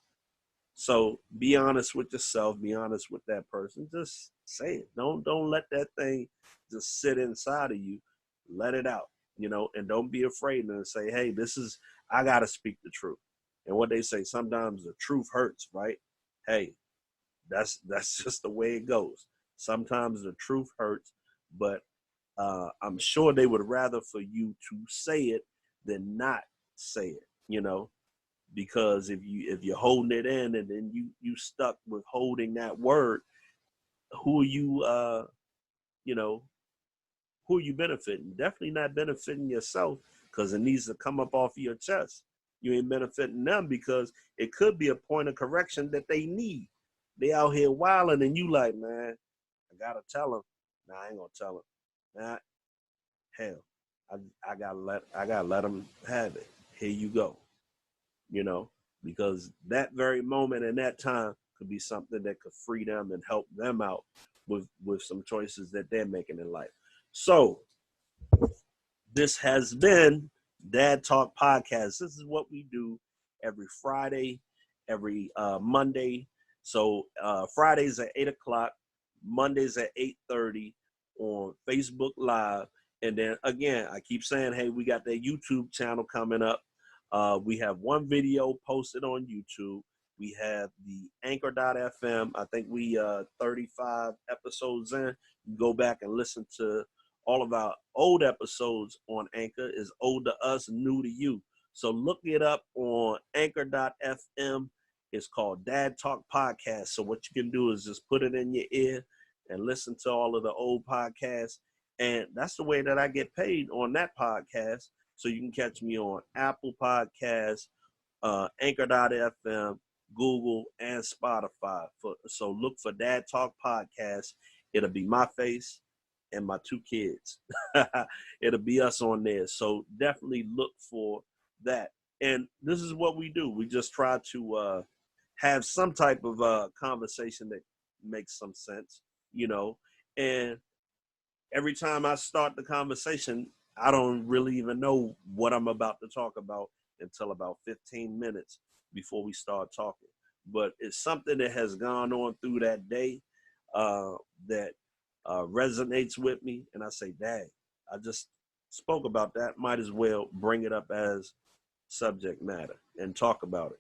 So be honest with yourself, be honest with that person. Just say it. Don't let that thing just sit inside of you. Let it out, and don't be afraid to say, hey, I gotta speak the truth. And what they say, sometimes the truth hurts, right? Hey, that's just the way it goes. Sometimes the truth hurts, but I'm sure they would rather for you to say it than not say it, because if you're holding it in, and then you stuck with holding that word, who are you know who are you benefiting? Definitely not benefiting yourself, because it needs to come up off of your chest. You ain't benefiting them, because it could be a point of correction that they need. They out here wilding, and you like, man, I gotta tell them. Nah, I ain't gonna tell them. Nah, hell, I gotta let them have it. Here you go. Because that very moment and that time could be something that could free them and help them out with some choices that they're making in life. So this has been Dad Talk Podcast. This is what we do every Friday, every Monday. So Fridays at 8 o'clock, Mondays at 8:30 on Facebook Live. And then again, I keep saying, hey, we got that YouTube channel coming up. We have one video posted on YouTube. We have the Anchor.fm. I think we 35 episodes in. You go back and listen to all of our old episodes on Anchor. Is old to us, new to you. So look it up on Anchor.fm. It's called Dad Talk Podcast. So what you can do is just put it in your ear and listen to all of the old podcasts. And that's the way that I get paid on that podcast. So you can catch me on Apple Podcasts, Anchor.fm, Google, and Spotify. So look for Dad Talk Podcast. It'll be my face and my two kids. It'll be us on there. So definitely look for that. And this is what we do. We just try to have some type of conversation that makes some sense, and every time I start the conversation, I don't really even know what I'm about to talk about until about 15 minutes before we start talking. But it's something that has gone on through that day that resonates with me. And I say, dang, I just spoke about that. Might as well bring it up as subject matter and talk about it.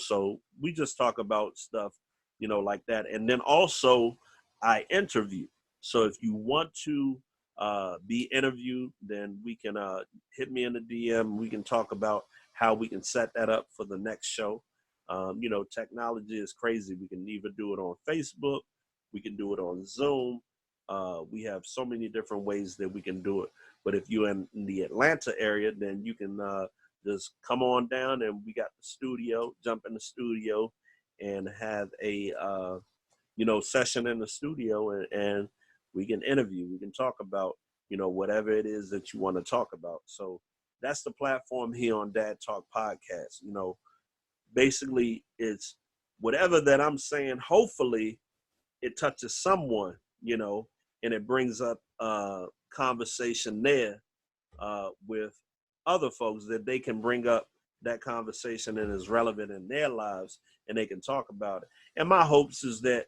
So we just talk about stuff, like that. And then also I interview. So if you want to be interviewed, then we can hit me in the DM. We can talk about how we can set that up for the next show. Technology is crazy. We can either do it on Facebook, we can do it on Zoom. We have so many different ways that we can do it. But if you're in the Atlanta area, then you can just come on down, and we got the studio, jump in the studio and have a session in the studio, and we can interview, we can talk about whatever it is that you want to talk about. So that's the platform here on Dad Talk Podcast. Basically it's whatever that I'm saying, hopefully it touches someone, and it brings up conversation there with other folks that they can bring up that conversation and is relevant in their lives, and they can talk about it. And my hopes is that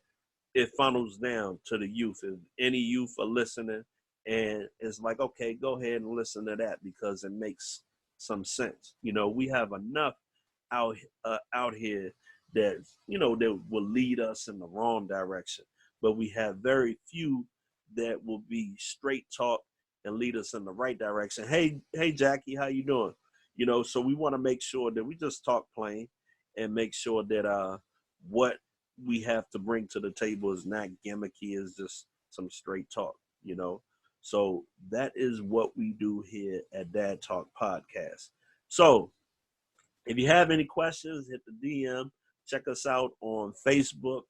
it funnels down to the youth. If any youth are listening and it's like, okay, go ahead and listen to that because it makes some sense. We have enough out here that that will lead us in the wrong direction, but we have very few that will be straight talk and lead us in the right direction. Hey Jackie, how you doing? So we want to make sure that we just talk plain and make sure that what we have to bring to the table is not gimmicky, is just some straight talk. So that is what we do here at Dad Talk Podcast. So if you have any questions, hit the DM. Check us out on Facebook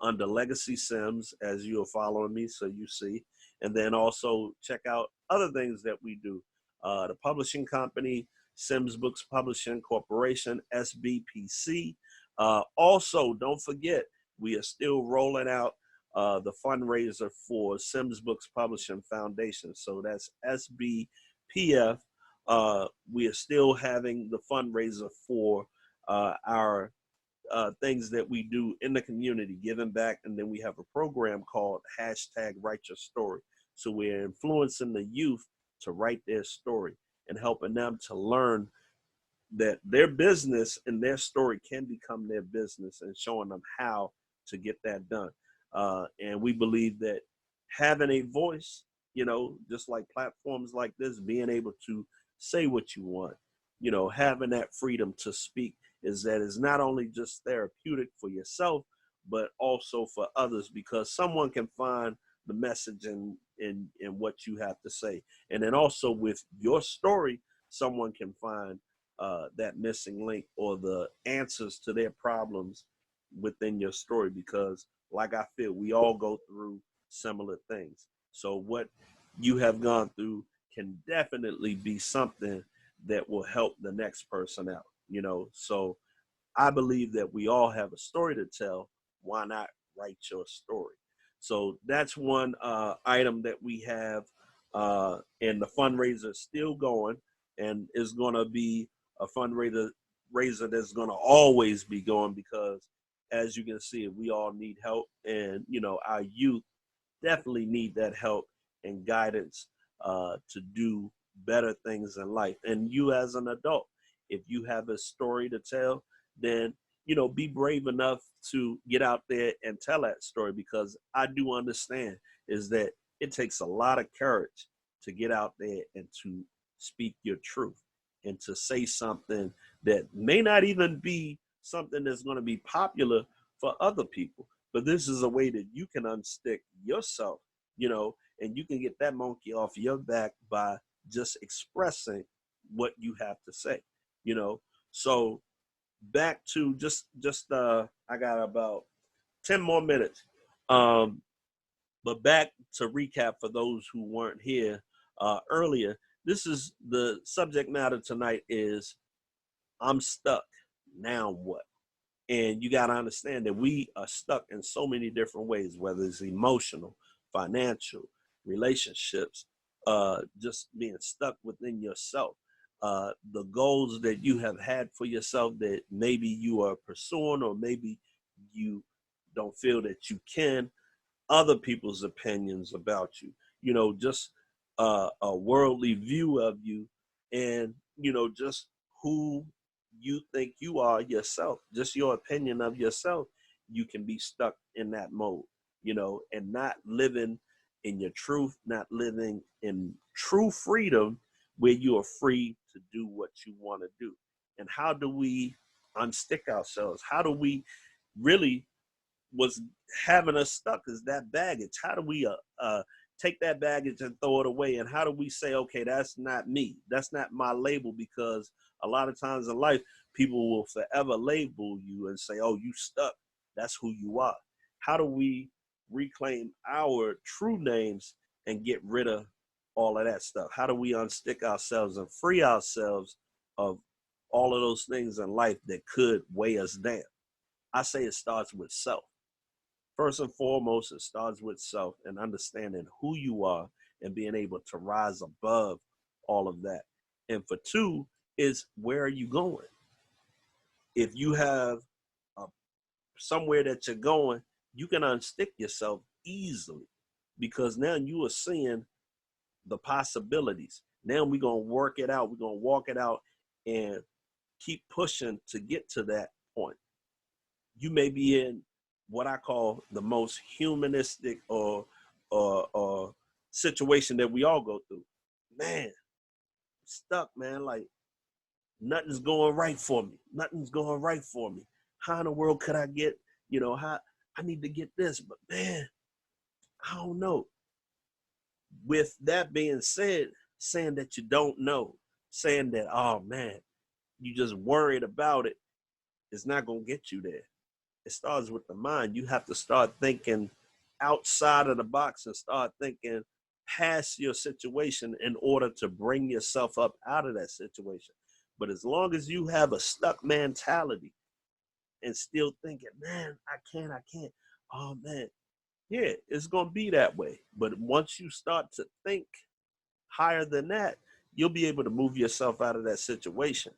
under Legacy Sims as you are following me, so you see. And then also check out other things that we do. The publishing company, Sims Books Publishing Corporation, SBPC. Also, don't forget, we are still rolling out the fundraiser for Sims Books Publishing Foundation. So that's SBPF. We are still having the fundraiser for our things that we do in the community, giving back. And then we have a program called #WriteYourStory. So we're influencing the youth to write their story and helping them to learn that their business and their story can become their business, and showing them how to get that done. And we believe that having a voice, just like platforms like this, being able to say what you want, having that freedom to speak, is not only just therapeutic for yourself, but also for others, because someone can find the message in what you have to say. And then also with your story, someone can find that missing link or the answers to their problems within your story, because like I feel, we all go through similar things. So what you have gone through can definitely be something that will help the next person out, So I believe that we all have a story to tell. Why not write your story? So that's one item that we have, and the fundraiser is still going, and is going to be a fundraiser that's going to always be going, because as you can see, we all need help, and our youth definitely need that help and guidance to do better things in life. And you as an adult, if you have a story to tell, then be brave enough to get out there and tell that story, because I do understand is that it takes a lot of courage to get out there and to speak your truth and to say something that may not even be something that's going to be popular for other people. But this is a way that you can unstick yourself, and you can get that monkey off your back by just expressing what you have to say, So back to just I got about 10 more minutes. But back to recap for those who weren't here earlier, this is the subject matter tonight is I'm stuck. Now what? And you got to understand that we are stuck in so many different ways, whether it's emotional, financial, relationships, just being stuck within yourself. The goals that you have had for yourself that maybe you are pursuing, or maybe you don't feel that you can, other people's opinions about you, just a worldly view of you, and, just who you think you are yourself, just your opinion of yourself. You can be stuck in that mode, and not living in your truth, not living in true freedom, where you are free to do what you want to do. And how do we unstick ourselves? How do we really, was having us stuck is that baggage? How do we take that baggage and throw it away. And how do we say, okay, that's not me, that's not my label? Because a lot of times in life, people will forever label you and say, oh, you stuck, that's who you are. How do we reclaim our true names and get rid of all of that stuff? How do we unstick ourselves and free ourselves of all of those things in life that could weigh us down? I say it starts with self. First and foremost, it starts with self and understanding who you are and being able to rise above all of that. And for two is, where are you going? If you have somewhere that you're going, you can unstick yourself easily, because now you are seeing the possibilities. Now we're going to work it out. We're going to walk it out and keep pushing to get to that point. You may be in what I call the most humanistic or situation that we all go through. Man, stuck, man. Like, nothing's going right for me. Nothing's going right for me. How in the world could I get, how I need to get this? But man, I don't know. With that being said, saying that you don't know, saying that, oh man, you just worried about it, is not going to get you there. It starts with the mind. You have to start thinking outside of the box and start thinking past your situation in order to bring yourself up out of that situation. But as long as you have a stuck mentality and still thinking, man, I can't, oh man, yeah, it's going to be that way. But once you start to think higher than that, you'll be able to move yourself out of that situation.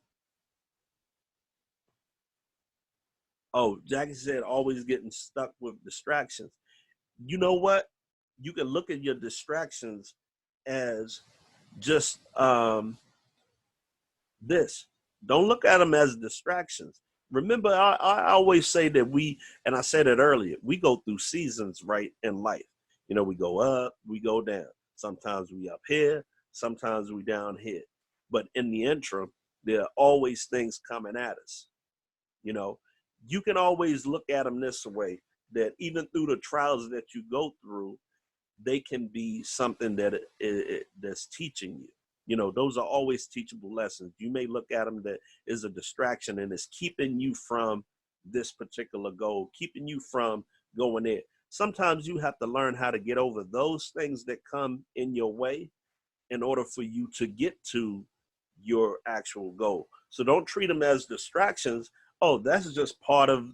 Oh, Jackie said always getting stuck with distractions. You know what? You can look at your distractions as just this. Don't look at them as distractions. Remember, I always say that and I said it earlier, we go through seasons, right, in life. We go up, we go down. Sometimes we up here, sometimes we down here. But in the interim, there are always things coming at us. You can always look at them this way, that even through the trials that you go through, they can be something that's teaching you. Those are always teachable lessons. You may look at them that is a distraction and it's keeping you from this particular goal, keeping you from going there. Sometimes you have to learn how to get over those things that come in your way in order for you to get to your actual goal. So don't treat them as distractions. Oh, that's just part of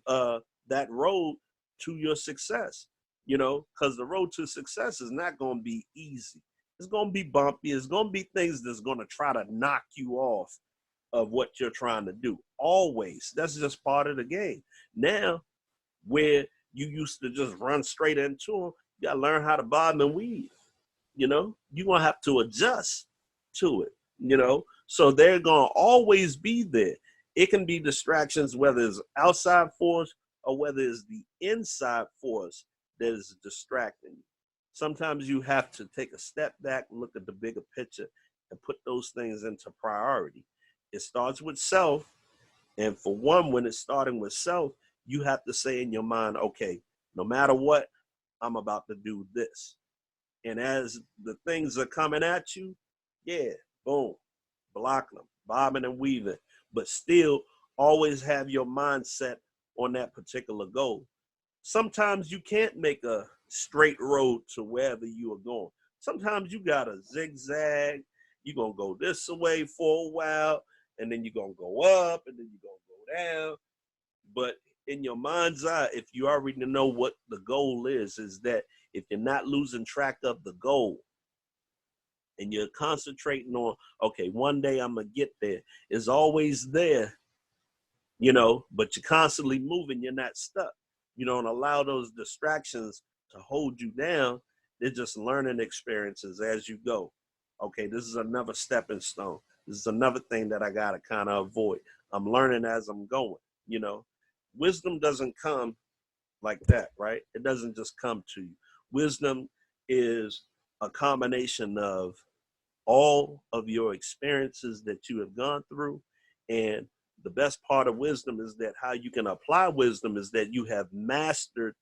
that road to your success, because the road to success is not going to be easy. It's going to be bumpy. It's going to be things that's going to try to knock you off of what you're trying to do. Always. That's just part of the game. Now, where you used to just run straight into them, you got to learn how to bob and weave. You're going to have to adjust to it, So they're going to always be there. It can be distractions, whether it's outside force or whether it's the inside force that is distracting you. Sometimes you have to take a step back, look at the bigger picture, and put those things into priority. It starts with self. And for one, when it's starting with self, you have to say in your mind, okay, no matter what, I'm about to do this. And as the things are coming at you, yeah, boom, blocking them, bobbing and weaving, but still always have your mindset on that particular goal. Sometimes you can't make a straight road to wherever you are going. Sometimes you got to zigzag. You're going to go this way for a while, and then you're going to go up, and then you're going to go down. But in your mind's eye, if you already know what the goal is that if you're not losing track of the goal and you're concentrating on, okay, one day I'm going to get there, it's always there, but you're constantly moving, you're not stuck. You don't allow those distractions to hold you down. They're just learning experiences as you go. Okay, this is another stepping stone. This is another thing that I got to kind of avoid. I'm learning as I'm going, Wisdom doesn't come like that, right? It doesn't just come to you. Wisdom is a combination of all of your experiences that you have gone through. And the best part of wisdom is that how you can apply wisdom is that you have mastered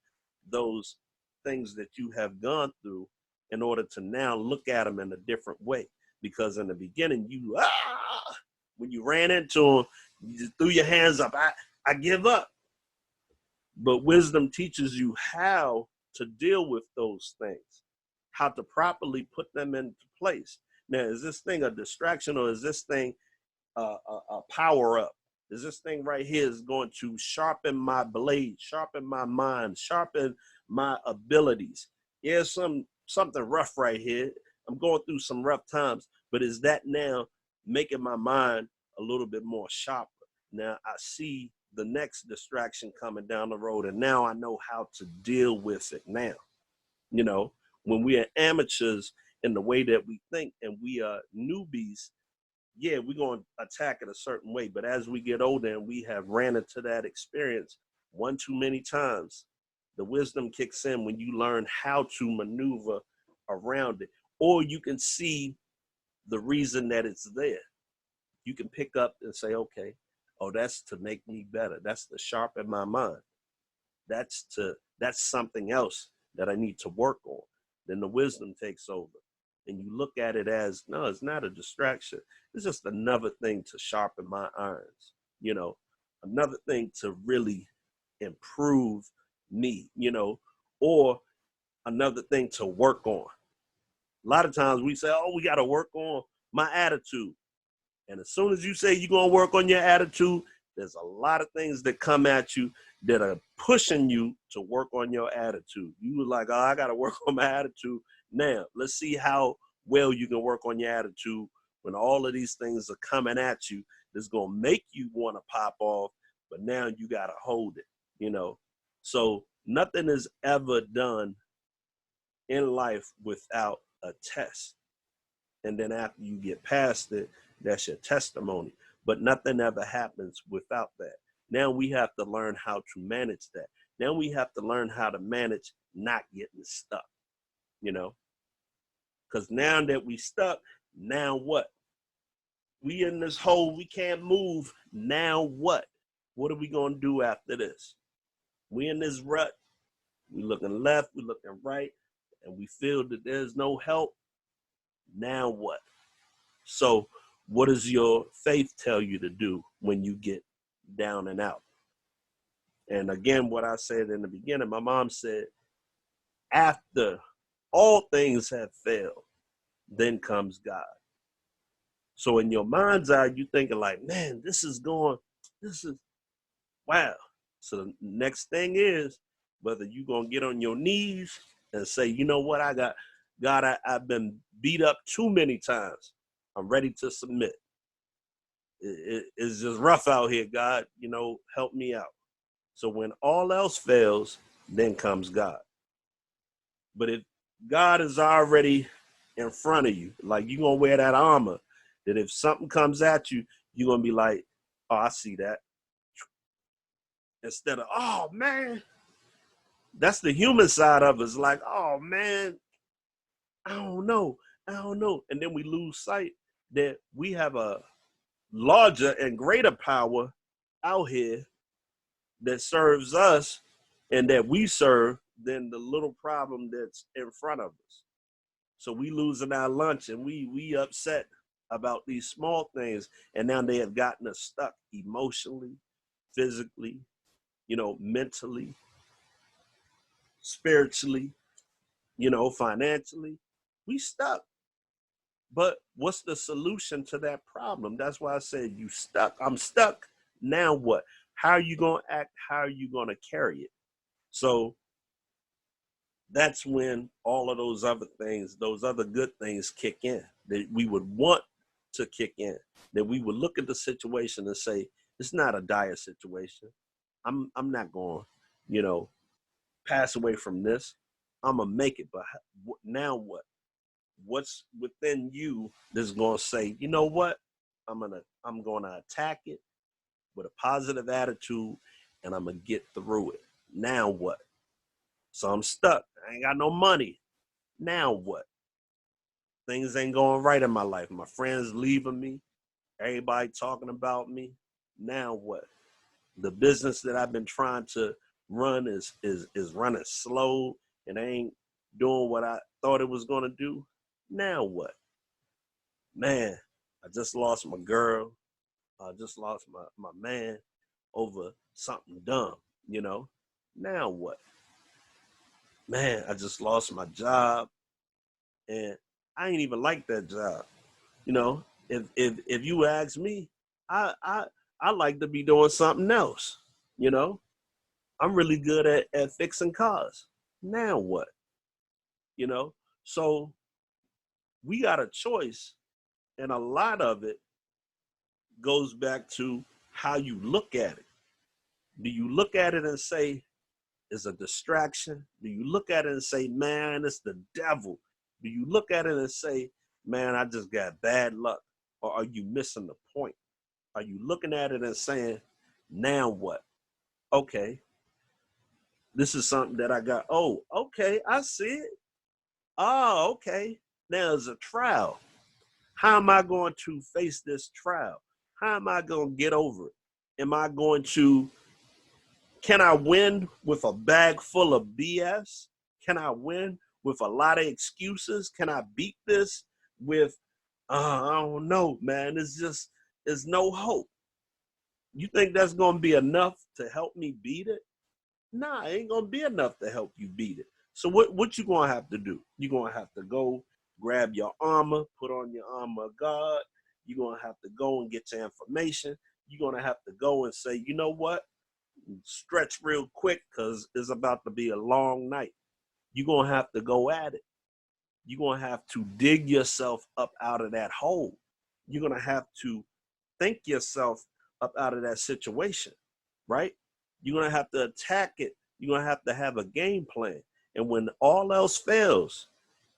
those things that you have gone through in order to now look at them in a different way. Because in the beginning, when you ran into them, you just threw your hands up. I give up. But wisdom teaches you how to deal with those things, how to properly put them into place. Now, is this thing a distraction, or is this thing a power up? Is this thing right here is going to sharpen my blade, sharpen my mind, sharpen my abilities? Yeah, something rough right here. I'm going through some rough times, but is that now making my mind a little bit more sharper? Now I see the next distraction coming down the road, and now I know how to deal with it now. You know, when we are amateurs in the way that we think and we are newbies, yeah, we're going to attack it a certain way. But as we get older and we have ran into that experience one too many times, the wisdom kicks in when you learn how to maneuver around it. Or you can see the reason that it's there. You can pick up and say, okay, oh, that's to make me better. That's to sharpen my mind. That's something else that I need to work on. Then the wisdom takes over. And you look at it as, no, it's not a distraction. It's just another thing to sharpen my irons, you know, another thing to really improve me, you know, or another thing to work on. A lot of times we say, oh, we got to work on my attitude. And as soon as you say you're going to work on your attitude, there's a lot of things that come at you that are pushing you to work on your attitude. You were like, oh, I got to work on my attitude. Now, let's see how well you can work on your attitude when all of these things are coming at you. That's going to make you want to pop off, but now you got to hold it, you know. So nothing is ever done in life without a test. And then after you get past it, that's your testimony. But nothing ever happens without that. Now we have to learn how to manage that. Now we have to learn how to manage not getting stuck, you know. Because now that we stuck, now what? We in this hole, we can't move. Now what? What are we going to do after this? We in this rut. We looking left, we looking right, and we feel that there's no help. Now what? So what does your faith tell you to do when you get down and out? And again, what I said in the beginning, my mom said, after all things have failed, then comes God. So in your mind's eye, you thinking like, man, this is wow. So the next thing is whether you're going to get on your knees and say, you know what, I've been beat up too many times. I'm ready to submit. It's just rough out here, God, you know, help me out. So when all else fails, then comes God. But if God is already in front of you, like you're going to wear that armor, that if something comes at you, you're going to be like, oh, I see that. Instead of, oh, man, that's the human side of us. Like, oh, man, I don't know. And then we lose sight that we have a larger and greater power out here that serves us and that we serve than the little problem that's in front of us. So we losing our lunch and we upset about these small things, and now they have gotten us stuck emotionally, physically, you know, mentally, spiritually, you know, financially. We stuck. But what's the solution to that problem? That's why I said you stuck. I'm stuck. Now what? How are you going to act? How are you going to carry it? So that's when all of those other things, those other good things kick in that we would want to kick in, that we would look at the situation and say, it's not a dire situation. I'm not going, you know, pass away from this. I'm going to make it. But now what? What's within you that's going to say, you know what? I'm going to attack it with a positive attitude and I'm going to get through it. Now what? So I'm stuck. I ain't got no money. Now what? Things ain't going right in my life. My friends leaving me. Everybody talking about me. Now what? The business that I've been trying to run is running slow and ain't doing what I thought it was going to do. Now what? Man, I just lost my girl. I just lost my man over something dumb, you know? Now what? Man, I just lost my job and I ain't even like that job. You know, if you ask me, I I I like to be doing something else, you know? I'm really good at fixing cars. Now what? You know? So we got a choice, and a lot of it goes back to how you look at it. Do you look at it and say it's a distraction? Do you look at it and say, man, it's the devil? Do you look at it and say, man, I just got bad luck? Or are you missing the point? Are you looking at it and saying, now what? Okay, this is something that I got. Oh, okay, I see it. Oh, okay. Now it's a trial. How am I going to face this trial? How am I going to get over it? Am I going to, can I win with a bag full of BS? Can I win with a lot of excuses? Can I beat this with, I don't know, man. It's just, there's no hope. You think that's going to be enough to help me beat it? Nah, it ain't going to be enough to help you beat it. So what you going to have to do? You're going to have to go grab your armor, put on your armor of God. You're going to have to go and get your information. You're going to have to go and say, you know what? Stretch real quick because it's about to be a long night. You're going to have to go at it. You're going to have to dig yourself up out of that hole. You're going to have to think yourself up out of that situation, right? You're going to have to attack it. You're going to have a game plan. And when all else fails,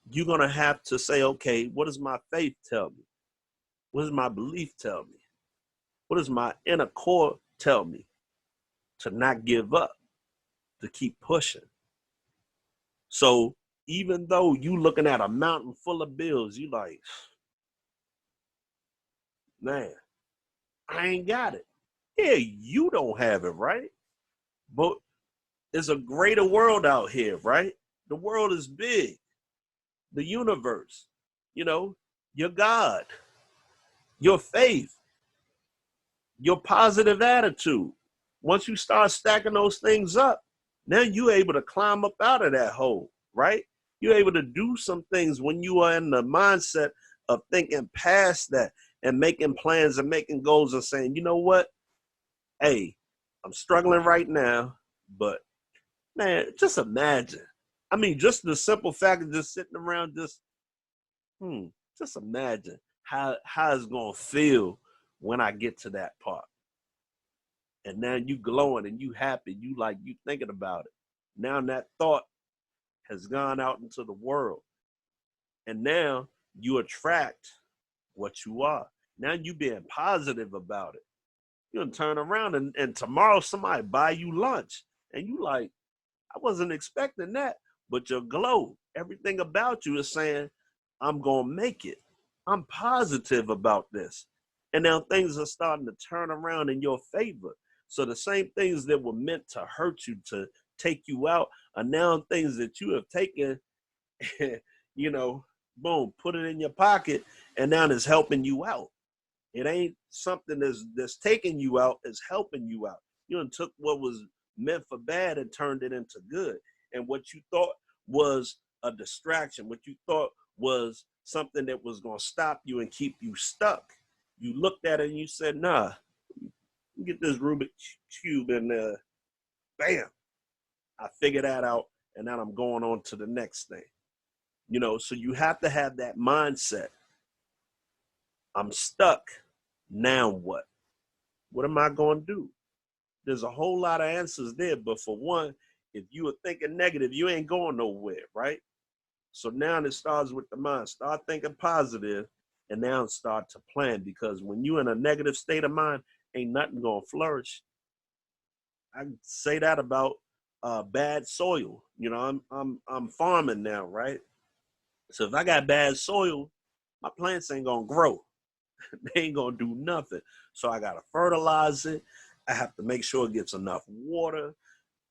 you're going to have to say, okay, what does my faith tell me? What does my belief tell me? What does my inner core tell me? To not give up, to keep pushing. So even though you looking at a mountain full of bills, you like, man, I ain't got it. Yeah, you don't have it, right? But there's a greater world out here, right? The world is big. The universe, you know, your God, your faith, your positive attitude. Once you start stacking those things up, now you're able to climb up out of that hole, right? You're able to do some things when you are in the mindset of thinking past that and making plans and making goals and saying, you know what? Hey, I'm struggling right now, but man, just imagine. I mean, just the simple fact of just sitting around just imagine how it's gonna feel when I get to that part. And now you glowing and you happy, you thinking about it. Now that thought has gone out into the world. And now you attract what you are. Now you being positive about it. You're gonna turn around and tomorrow somebody buy you lunch. And you like, I wasn't expecting that. But your glow, everything about you is saying, I'm gonna make it. I'm positive about this. And now things are starting to turn around in your favor. So the same things that were meant to hurt you, to take you out, are now things that you have taken, boom, put it in your pocket, and now it's helping you out. It ain't something that's taking you out, it's helping you out. You done took what was meant for bad and turned it into good. And what you thought was a distraction, what you thought was something that was going to stop you and keep you stuck, you looked at it and you said, nah, get this Rubik's Cube and bam, I figured that out. And now I'm going on to the next thing. So you have to have that mindset. I'm stuck. Now what? What am I going to do? There's a whole lot of answers there. But for one, if you are thinking negative, you ain't going nowhere, right? So now it starts with the mind. Start thinking positive and now start to plan, because when you're in a negative state of mind, ain't nothing going to flourish. I say that about bad soil. I'm farming now, right? So if I got bad soil, my plants ain't gonna grow. They ain't gonna do nothing. So I gotta fertilize it. I have to make sure it gets enough water.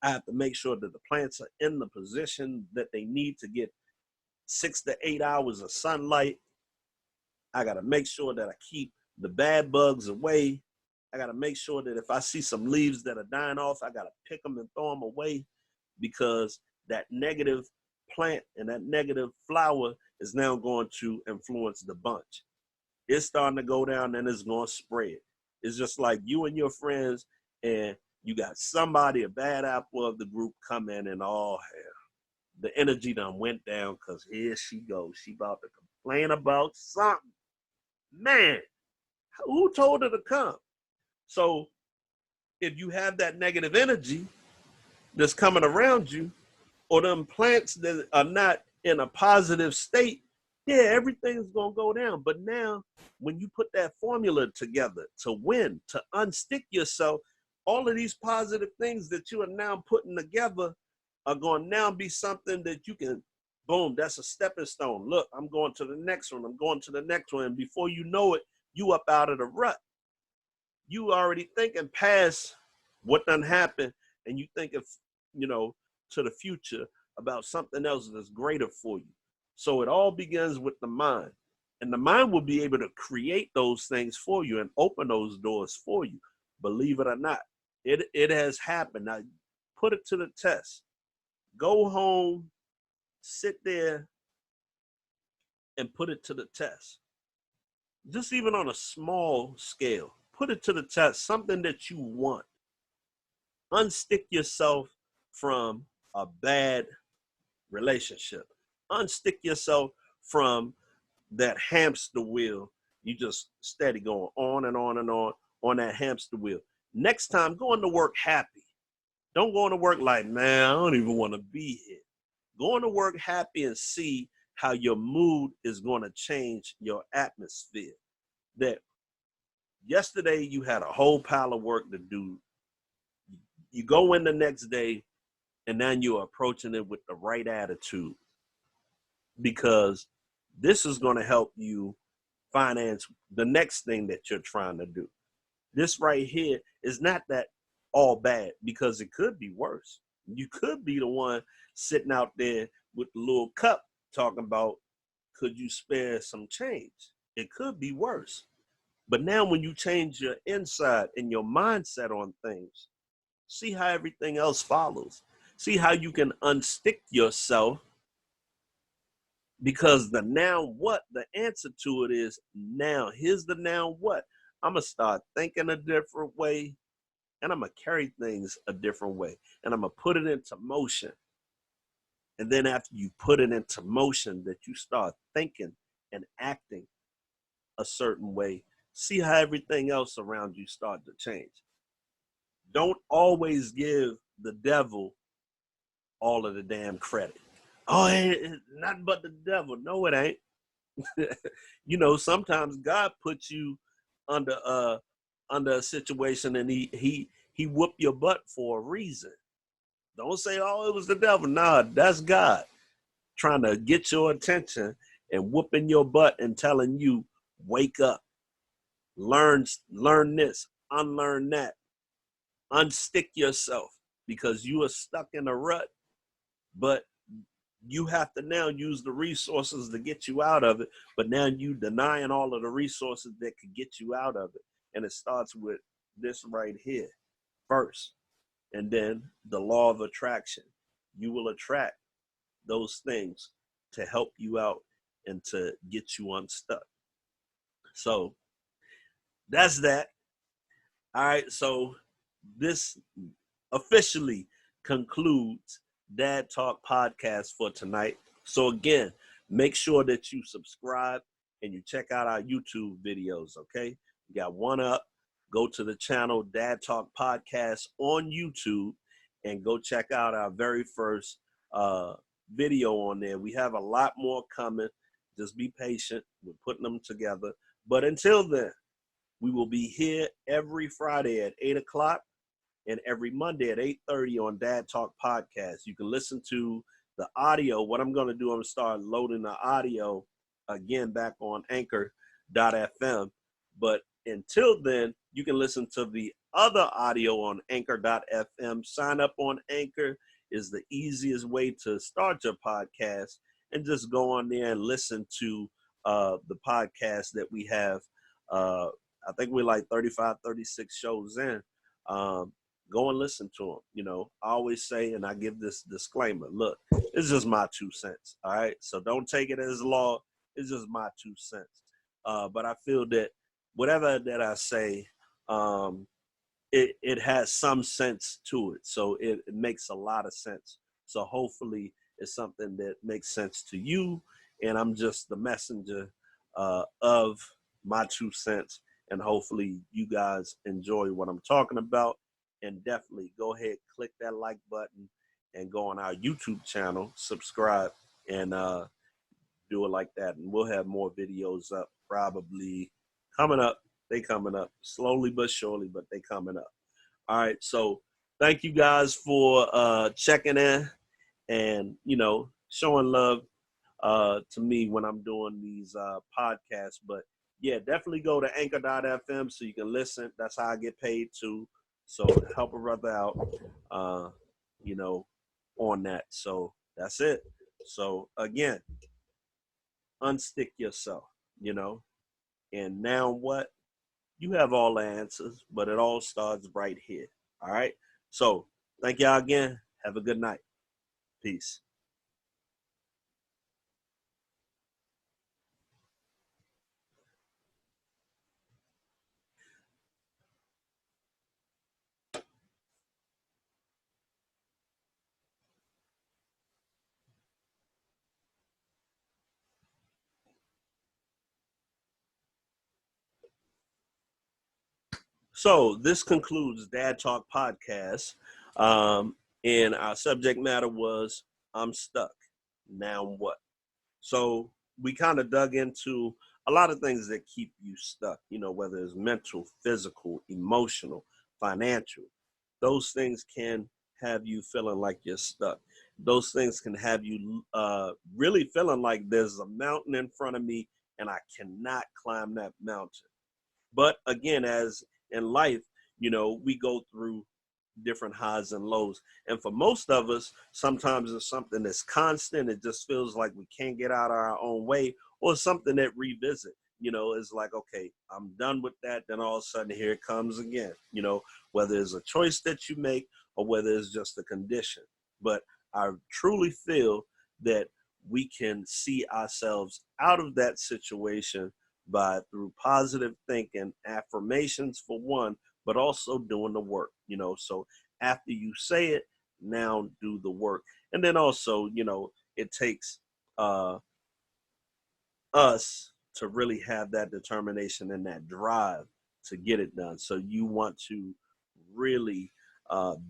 I have to make sure that the plants are in the position that they need to get 6 to 8 hours of sunlight. I got to make sure that I keep the bad bugs away. I got to make sure that if I see some leaves that are dying off, I got to pick them and throw them away, because that negative plant and that negative flower is now going to influence the bunch. It's starting to go down and it's going to spread. It's just like you and your friends, and you got somebody, a bad apple of the group, come in, and all hell, the energy done went down, because here she goes. She about to complain about something. Man, who told her to come? So if you have that negative energy that's coming around you, or them plants that are not in a positive state, yeah, everything's going to go down. But now, when you put that formula together to win, to unstick yourself, all of these positive things that you are now putting together are going to now be something that you can, boom, that's a stepping stone. Look, I'm going to the next one. I'm going to the next one. And before you know it, you up out of the rut. You already thinking past what done happened, and you thinking, to the future about something else that's greater for you. So it all begins with the mind. And the mind will be able to create those things for you and open those doors for you. Believe it or not, it has happened. Now, put it to the test. Go home, sit there, and put it to the test. Just even on a small scale, put it to the test, something that you want. Unstick yourself from a bad relationship. Unstick yourself from that hamster wheel. You just steady going on and on and on that hamster wheel. Next time, go into work happy. Don't go into work like, man, I don't even want to be here. Go into work happy and see how your mood is going to change your atmosphere. That yesterday you had a whole pile of work to do. You go in the next day, and now you're approaching it with the right attitude, because this is going to help you finance the next thing that you're trying to do. This right here is not that all bad, because it could be worse. You could be the one sitting out there with the little cup talking about, could you spare some change? It could be worse. But now when you change your inside and your mindset on things, see how everything else follows. See how you can unstick yourself, because the now what, the answer to it is now. Here's the now what. I'm going to start thinking a different way, and I'm going to carry things a different way, and I'm going to put it into motion. And then after you put it into motion, that you start thinking and acting a certain way, see how everything else around you start to change. Don't always give the devil all of the damn credit. Oh, it's nothing but the devil. No, it ain't. Sometimes God puts you under a situation, and he whoop your butt for a reason. Don't say, oh, it was the devil. Nah, that's God trying to get your attention and whooping your butt and telling you, wake up, learn this, unlearn that, unstick yourself, because you are stuck in a rut. But you have to now use the resources to get you out of it. But now you denying all of the resources that could get you out of it. And it starts with this right here first. And then the law of attraction. You will attract those things to help you out and to get you unstuck. So that's that. All right. So this officially concludes Dad Talk Podcast for tonight. So again, make sure that you subscribe and you check out our YouTube videos, okay? We got one up. Go to the channel Dad Talk Podcast on YouTube and go check out our very first video on there. We have a lot more coming. Just be patient. We're putting them together. But until then, we will be here every Friday at 8 o'clock. And every Monday at 8:30 on Dad Talk Podcast. You can listen to the audio. What I'm going to do, I'm going to start loading the audio again back on anchor.fm. But until then, You can listen to the other audio on anchor.fm. Sign up on Anchor is the easiest way to start your podcast, and just go on there and listen to the podcast that we have. I think we're like 35, 36 shows in. Go and listen to them. You know, I always say, and I give this disclaimer, look, it's just my 2 cents. All right. So don't take it as law. It's just my 2 cents. But I feel that whatever that I say, it has some sense to it. So it makes a lot of sense. So hopefully it's something that makes sense to you. And I'm just the messenger of my 2 cents. And hopefully you guys enjoy what I'm talking about. And definitely go ahead, click that like button, and go on our YouTube channel, subscribe, and do it like that. And we'll have more videos up probably coming up. They coming up slowly but surely, but they coming up. All right. So thank you guys for checking in and, you know, showing love to me when I'm doing these podcasts. But yeah, definitely go to anchor.fm so you can listen. That's how I get paid too. So help a brother out, you know, on that. So that's it. So again, unstick yourself, you know, and now what? You have all the answers, but it all starts right here. All right. So thank y'all again. Have a good night. Peace. So this concludes Dad Talk Podcast. And our subject matter was I'm stuck. Now what? So we kind of dug into a lot of things that keep you stuck, you know, whether it's mental, physical, emotional, financial. Those things can have you feeling like you're stuck. Those things can have you really feeling like there's a mountain in front of me and I cannot climb that mountain. But again, as in life, you know, we go through different highs and lows. And for most of us, sometimes it's something that's constant. It just feels like we can't get out of our own way, or something that revisit. You know, it's like, okay, I'm done with that. Then all of a sudden, here it comes again. You know, whether it's a choice that you make or whether it's just a condition. But I truly feel that we can see ourselves out of that situation by through positive thinking, affirmations for one, but also doing the work, you know. So after you say it, now do the work. And then also, you know, it takes us to really have that determination and that drive to get it done. So you want to really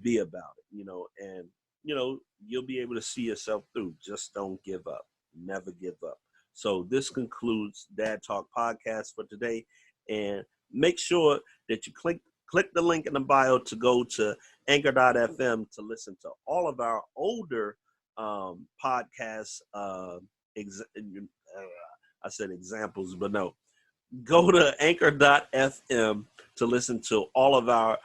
be about it, you know, and, you know, you'll be able to see yourself through. Just don't give up. Never give up. So this concludes Dad Talk Podcast for today. And make sure that you click the link in the bio to go to anchor.fm to listen to all of our older podcasts. I said examples, but no. Go to anchor.fm to listen to all of our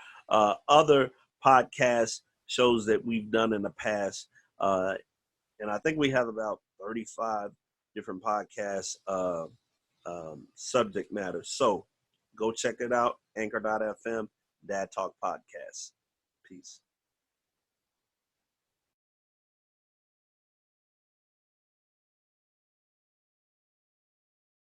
other podcast shows that we've done in the past. And I think we have about 35 different podcast subject matters. So go check it out, anchor.fm, Dad Talk Podcast. Peace.